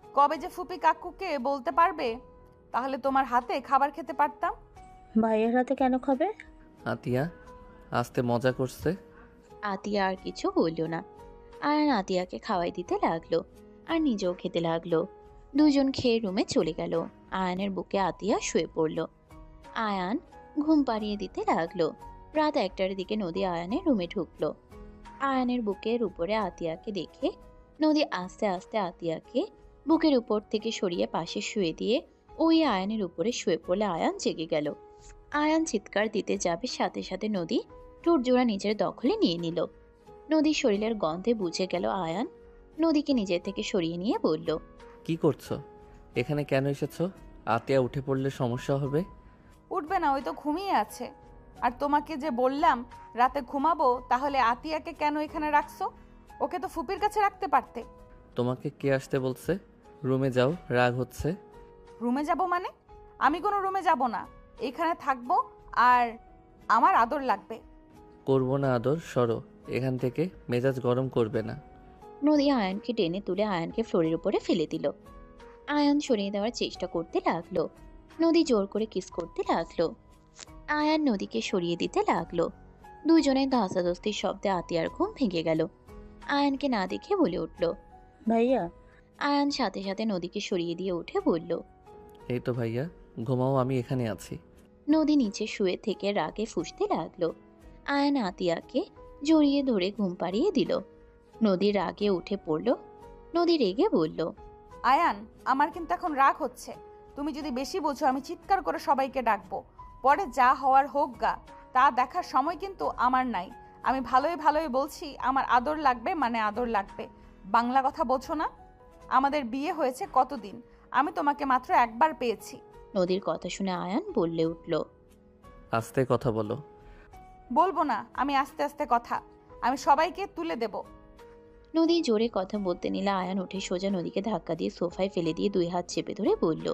কবে যে ফুপি কাকুকে বলতে পারবে, তাহলে তোমার হাতে খাবার খেতে পারতাম। ভাইয়ের হাতে কেন খাবে? আতিয়া আস্তে মজা করছে। আতিয়া আর কিছু বলল না। আয়ান আতিয়াকে খাওয়াই দিতে লাগলো আর নিজেও খেতে লাগলো। দুজন খেয়ে রুমে চলে গেল। আয়ানের বুকে আতিয়া শুয়ে পড়ল। আয়ান ঘুম পাড়িয়ে দিতে লাগলো। রাত 1টার দিকে নদী আয়ানের রুমে ঢুকলো। আয়ানের বুকের উপরে আতিয়াকে দেখে নদী আস্তে আস্তে আতিয়াকে বুকের উপর থেকে সরিয়ে পাশে শুয়ে দিয়ে ওই আয়ানের উপরে শুয়ে পড়লে আয়ান জেগে গেল। আয়ান চিৎকার দিতে যাবে, সাথে সাথে নদী ঠোঁট জোড়া নিজের দখলে নিয়ে নিল। নদীর শরীরের গন্ধে বুঝে গেল আয়ান। নদীকে নিজের থেকে সরিয়ে নিয়ে বলল, কি করছো এখানে? কেন এসেছো? আতিয়া উঠে পড়লে সমস্যা হবে। উঠবে না, ওই তো ঘুমিয়ে আছে। আর তোমাকে যে বললাম রাতে ঘুমাবো, তাহলে আতিয়াকে কেন এখানে রাখছো? ওকে তো ফুপির কাছে রাখতে পারতে। তোমাকে কে আসতে বলছে? রুমে যাও, রাগ হচ্ছে। রুমে যাব মানে? আমি কোনো রুমে যাব না, এখানে থাকবো আর আমার আদর লাগবে। করবো না আদর, সরো এখান থেকে, মেজাজ গরম করবে না। নদী আয়ানকে টেনে তুলে আয়ানকে ফ্লোরের উপরে ফেলে দিল। আয়ান সরিয়ে দেওয়ার চেষ্টা করতে লাগলো। নদী জোর করে কিস করতে লাগলো। আয়ান নদীকে সরিয়ে দিতে লাগলো। দুজনের ধস্তাধস্তির শব্দে আতিয়ার ঘুম ভেঙে গেল। আয়ানকে না দেখে বলে উঠল, ভাইয়া। আয়ান সাথে সাথে নদীকে সরিয়ে দিয়ে উঠে বলল, এই তো ভাইয়া, ঘুমাও, আমি এখানে আছি। নদী নিচে শুয়ে থেকে রাগে ফুঁসতে লাগলো। আয়ান আতিয়াকে জড়িয়ে ধরে ঘুম পাড়িয়ে দিল। নদী রাগে উঠে পড়ল। নদী রেগে বলল, আয়ান, আমার কিন্তু এখন রাগ হচ্ছে। তুমি যদি বেশি বোঝো, আমি চিৎকার করে সবাইকে ডাকবো। পরে যা হওয়ার হোক গা, তা দেখার সময় কিন্তু আমার নাই। আমি ভালোই ভালোই বলছি, আমার আদর লাগবে মানে আদর লাগবে। বাংলা কথা বোঝো না? আমাদের বিয়ে হয়েছে কতদিন? আমি তোমাকে মাত্র একবার পেয়েছি। নদীর কথা শুনে আয়ান বললে উঠল, আস্তে কথা বলো। বলবো না, আমি আস্তে আস্তে কথা, আমি সবাইকে তুলে দেব। নদী জোরে কথা বলতে নিলে আয়ান উঠে সোজা নদীকে ধাক্কা দিয়ে সোফায় ফেলে দিয়ে 2 হাত চেপে ধরে বলল,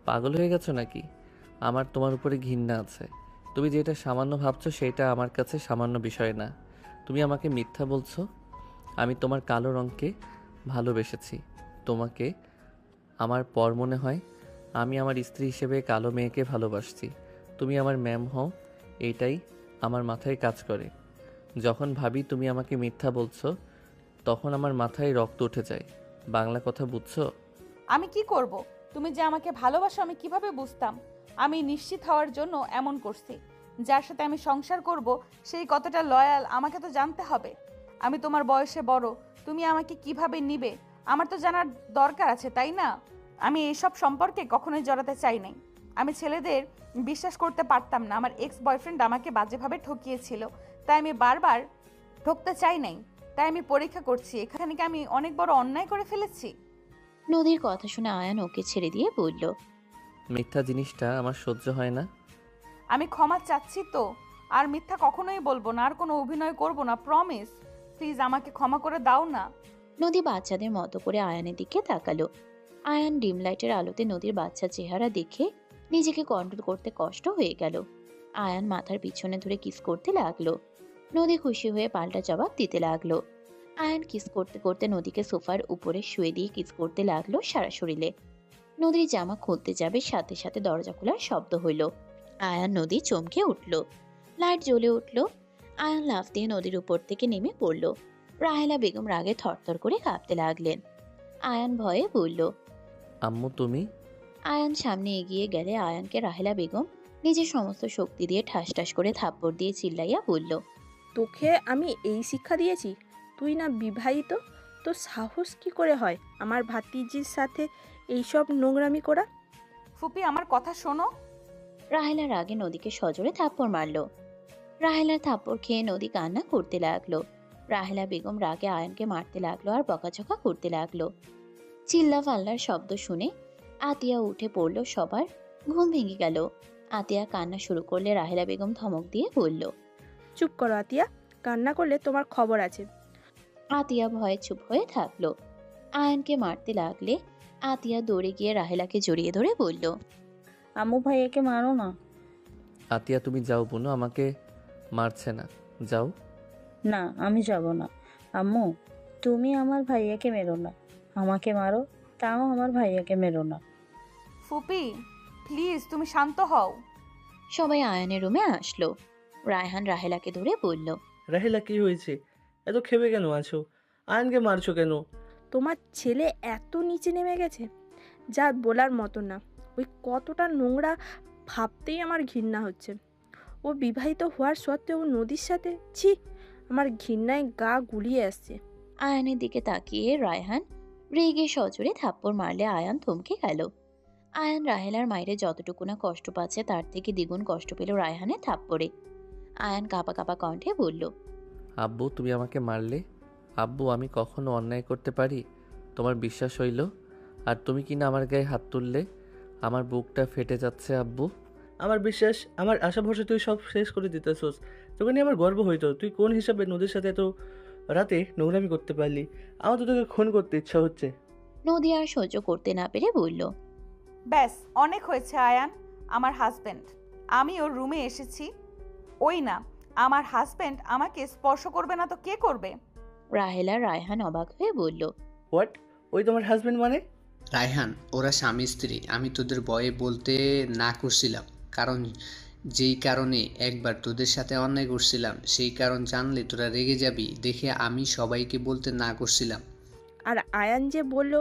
পাগল হয়ে গেছো নাকি? আমার তোমার উপরে ঘৃণা আছে। তুমি যেটা সামান্য ভাবছো সেটা আমার কাছে সামান্য বিষয় না। তুমি আমাকে মিথ্যা বলছো। আমি তোমার কালো রঙকে ভালোবেসেছি। তোমাকে আমার পর মনে হয়। আমি আমার স্ত্রী হিসেবে কালো মেয়েকে ভালোবাসছি। তুমি আমার ম্যাম হও, এইটাই আমার মাথায় কাজ করে। যখন ভাবি তুমি আমাকে মিথ্যা বলছো তখন আমার মাথায় রক্ত উঠে যায়। বাংলা কথা বুঝছো? আমি কি করব? তুমি যে আমাকে ভালোবাসো আমি কিভাবে বুঝতাম? আমি নিশ্চিত হওয়ার জন্য এমন করছি। যার সাথে আমি সংসার করব সেই কতটা লয়াল আমাকে তো জানতে হবে। আমি তোমার বয়সে বড়, তুমি আমাকে কিভাবে নিবে আমার তো জানার দরকার আছে, তাই না? আমি এইসব সম্পর্কে কখনোই জড়াতে চাই নাই। আমি ছেলেদের বিশ্বাস করতে পারতাম না। আমার এক্স বয়ফ্রেন্ড আমাকে বাজেভাবে ঠকিয়েছিল, তাই আমি বারবার ঠকতে চাই নাই। তাই আমি পরীক্ষা করছি এখানে কি আমি অনেক বড় অন্যায় করে ফেলেছি। নদীর কথা শুনে আয়ান ওকে ছেড়ে দিয়ে বলল, মিথ্যা জিনিসটা আমার সহ্য হয় না। আমি ক্ষমা চাচ্ছি তো, আর মিথ্যা কখনোই বলবো না, আর কোনো অভিনয় করব না, প্রমিস। প্লিজ আমাকে ক্ষমা করে দাও না। নদী বাচ্চাদের মতো করে আয়ানের দিকে তাকালো। আয়ান ডিম লাইটের আলোতে নদীর বাচ্চা চেহারা দেখে নিজেকে কন্ট্রোল করতে কষ্ট হয়ে গেল। আয়ান মাথার পিছনে ধরে কিস করতে লাগলো। নদী খুশি হয়ে পাল্টা জবাব দিতে লাগলো। আয়ান কিস করতে করতে নদীকে সোফার উপরে শুয়ে দিয়ে কিস করতে লাগলো সারা শরীরে। নদীর জামা খুলতে যাবে, সাথে সাথে দরজা খোলার শব্দ হইল। আয়ান নদী চমকে উঠল। লাইট জ্বলে উঠল। আয়ান লাফ দিয়ে নদীর উপর থেকে নেমে পড়ল। রাহেলা বেগম রাগে থরথর করে কাঁপতে লাগলেন। আয়ান ভয়ে বলল, আম্মু তুমি? আয়ান সামনে এগিয়ে গেলে আয়ানকে রাহেলা বেগম নিজের সমস্ত শক্তি দিয়ে ঠাস ঠাস করে থাপ্পড় দিয়ে চিল্লাইয়া বলল, তোকে আমি এই শিক্ষা দিয়েছি? তুই না বিবাহিত, তো সাহস কি করে হয় আমার ভাতিজির সাথে এইসব নোংরামি করা? ফুপি আমার কথা শোনো। রাহেলা রাগে নদীকে সজোরে থাপ্পড় মারল। রাহেলার থাপ্পড় খেয়ে নদী কান্না করতে লাগলো। রাহেলা বেগম রাগে আয়ানকে মারতে লাগলো আর বকাঝকা করতে লাগলো। চিল্লা ফাল্লার শব্দ শুনে আতিয়া উঠে পড়ল। সবার ঘুম ভেঙে গেল। আতিয়া কান্না শুরু করলে রাহেলা বেগম ধমক দিয়ে বলল, চুপ করো আতিয়া, কান্না করলে তোমার খবর আছে। আতিয়া ভয়ে চুপ হয়ে থাকলো। আয়ানকে মারতে লাগলে আতিয়া দৌড়ে গিয়ে রাহেলাকে জড়িয়ে ধরে বলল, আম্মু ভাইয়াকে মারো না। আতিয়া তুমি যাও বোনো, আমাকে মারছে না, যাও। না আমি যাব না। আম্মু তুমি আমার ভাইয়াকে মেরো না, আমাকে মারো, তাও আমার ভাইয়াকে মেরো না। ফুপি প্লিজ তুমি শান্ত হও। সবাই আয়ানের রুমে আসলো। রায়হান রাহেলাকে ধরে বলল, রাহেলা কি হয়েছে? এত খেপে কেন আছো? আয়নকে মারছো কেন? তোমার ছেলে এত নিচে নেমে গেছে যা বলার মতো না। ওই কতটা নোংরা ভাবতেই আমার ঘৃণা হচ্ছে। ও বিবাহিত হওয়ার সত্ত্বেও নদীর সাথে, ছি, আমার ঘৃণায় গা গুলিয়ে আসছে। আয়ানের দিকে তাকিয়ে রায়হান রেগে সজোরে থাপ্পড় মারলে আয়ান থমকে গেল। আয়ান রাহেলার মায়ের যতটুকু না কষ্ট পাচ্ছে তার থেকে দ্বিগুণ কষ্ট পেল রায়হানের থাপ্পড়ে। আয়ান কাঁপা কাঁপা কণ্ঠে বলল, আব্বু তুমি আমাকে মারলে? আব্বু আমি কখনো অন্যায় করতে পারি? তোমার বিশ্বাস হইল, আর তুমি কিনা আমার গায়ে হাত তুললে? আমার বুকটা ফেটে যাচ্ছে আব্বু। আমার বিশ্বাস, আমার আশা ভরসা তুই সব শেষ করে দিতেছোস। তোকে নিয়ে আমার গর্ব হইতো। তুই কোন হিসাবে নদীর সাথে এত রাতে নোংরামি করতে পারলি? আমার তো তোকে খুন করতে ইচ্ছা হচ্ছে। নদী আর সহ্য করতে না পেরে বলল, ব্যাস অনেক হয়েছে আয়ান। আমার হাজব্যান্ড, আমি ওর রুমে এসেছি। ওই না, আমার হাজব্যান্ড আমাকে স্পর্শ করবে না তো কে করবে? রাহেলা রায়হান অবাক হয়ে বলল, হোয়াট? ওই তোমার হাজব্যান্ড মানে? রায়হান, ওরা স্বামী স্ত্রী। আমি তোদের ভয়ে বলতে না করছিলাম, কারণ যেই কারণে একবার তোদের সাথে অন্যায় করছিলাম সেই কারণ জানলে তোরা রেগে যাবি দেখে আমি সবাইকে বলতে না করছিলাম। আর আয়ান যে বলল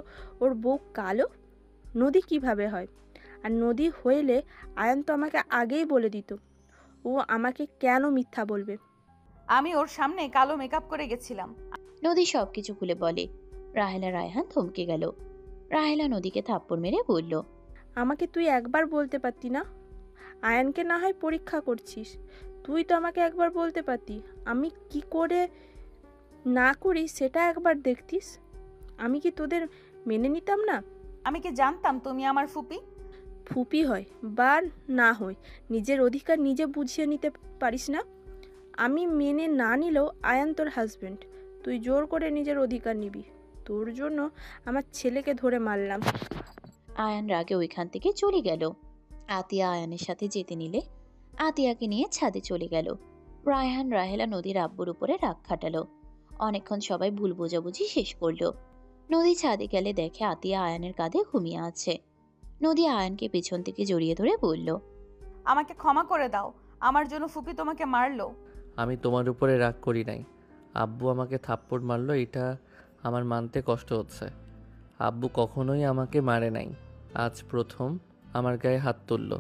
ওর বউ কালো, নদী কিভাবে হয়? আর নদী হইলে আয়ান তো আমাকে আগেই বলে দিত। ও আমাকে কেন মিথ্যা বলবে? আমি ওর সামনে কালো মেকআপ করে গেছিলাম। নদী সবকিছু খুলে বলে। রাহেলা রায়হান থমকে গেল। রাহেলা নদীকে থাপ্পড় মেরে বলল, আমাকে তুই একবার বলতে পারতি না? আয়ানকে না হয় পরীক্ষা করছিস, তুই তো আমাকে একবার বলতে পারতি। আমি কি করে না করি সেটা একবার দেখতিস। আমি কি তোদের মেনে নিতাম না? আমি কি জানতাম তুমি আমার ফুপি? ফুপি হয় বা না হয়, নিজের অধিকার নিজে বুঝিয়ে নিতে পারিস না? আমি মেনে না নিলেও আয়ান তোর হাজবেন্ড, তুই জোর করে নিজের অধিকার নিবি। তোর জন্য আমার ছেলেকে ধরে মারলাম। আয়ান রাগে ওইখান থেকে চলে গেল। আতিয়া আয়ানের সাথে যেতে নিলে আতিয়াকে নিয়ে ছাদে চলে গেল। রায়হান রাহেলা নদীর আব্বুর উপরে রাগ খাটালো। অনেকক্ষণ সবাই ভুল বোঝাবুঝি শেষ করলো। নদী ছাদে গেলে দেখে আতিয়া আয়ানের কাঁধে ঘুমিয়ে আছে। নদী আয়ানকে পেছন থেকে জড়িয়ে ধরে বলল, আমাকে ক্ষমা করে দাও, আমার জন্য ফুপি তোমাকে মারলো। আমি তোমার উপরে রাগ করি নাই। আব্বু আমাকে থাপ্পড় মারলো, এটা আমার মানতে কষ্ট হচ্ছে। আব্বু কখনোই আমাকে মারে নাই, আজ প্রথম আমার গায়ে হাত তুললো।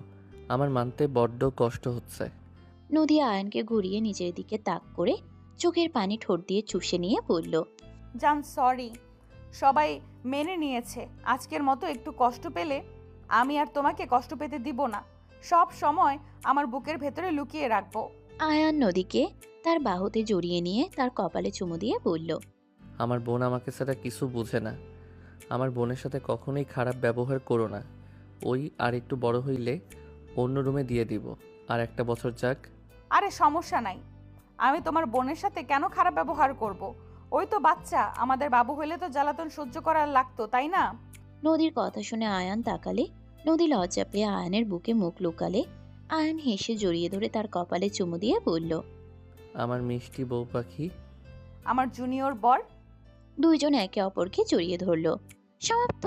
আমার মানতে বড্ড কষ্ট হচ্ছে। নদী আয়ানকে ঘুরিয়ে নিজের দিকে তাক করে চোখের পানি ঠোঁট দিয়ে চুষে নিয়ে বলল, জান সরি, সবাই মেনে নিয়েছে। আজকের মতো একটু কষ্ট পেলে আমি আর তোমাকে কষ্ট পেতে দিব না। সব সময় আমার বুকের ভেতরে লুকিয়ে রাখবো। আয়ান নদীকে তার বাহুতে জড়িয়ে নিয়ে তার কপালে চুমু দিয়ে বলল, আমার বোন আমাকে ছাড়া কিছু বুঝে না। আমার বোনের সাথে কখনোই খারাপ ব্যবহার করো না। ওই আর একটু বড় হইলে অন্য রুমে দিয়ে দিব। আর একটা বছর যাক। আরে সমস্যা নাই, আমি তোমার বোনের সাথে কেন খারাপ ব্যবহার করব? ওই তো বাচ্চা, আমাদের বাবু হইলে তো জ্বালাতন সহ্য করার লাগতো, তাই না? নদীর কথা শুনে আয়ান তাকালে। নদী লজ্জা পেয়ে আয়ানের বুকে মুখ লুকালে। আয়ান হেসে জড়িয়ে ধরে তার কপালে চুমু দিয়ে বলল, আমার মিষ্টি বউ পাখি। আমার জুনিয়র বর। দুইজন একে অপরকে জড়িয়ে ধরল। সমাপ্ত।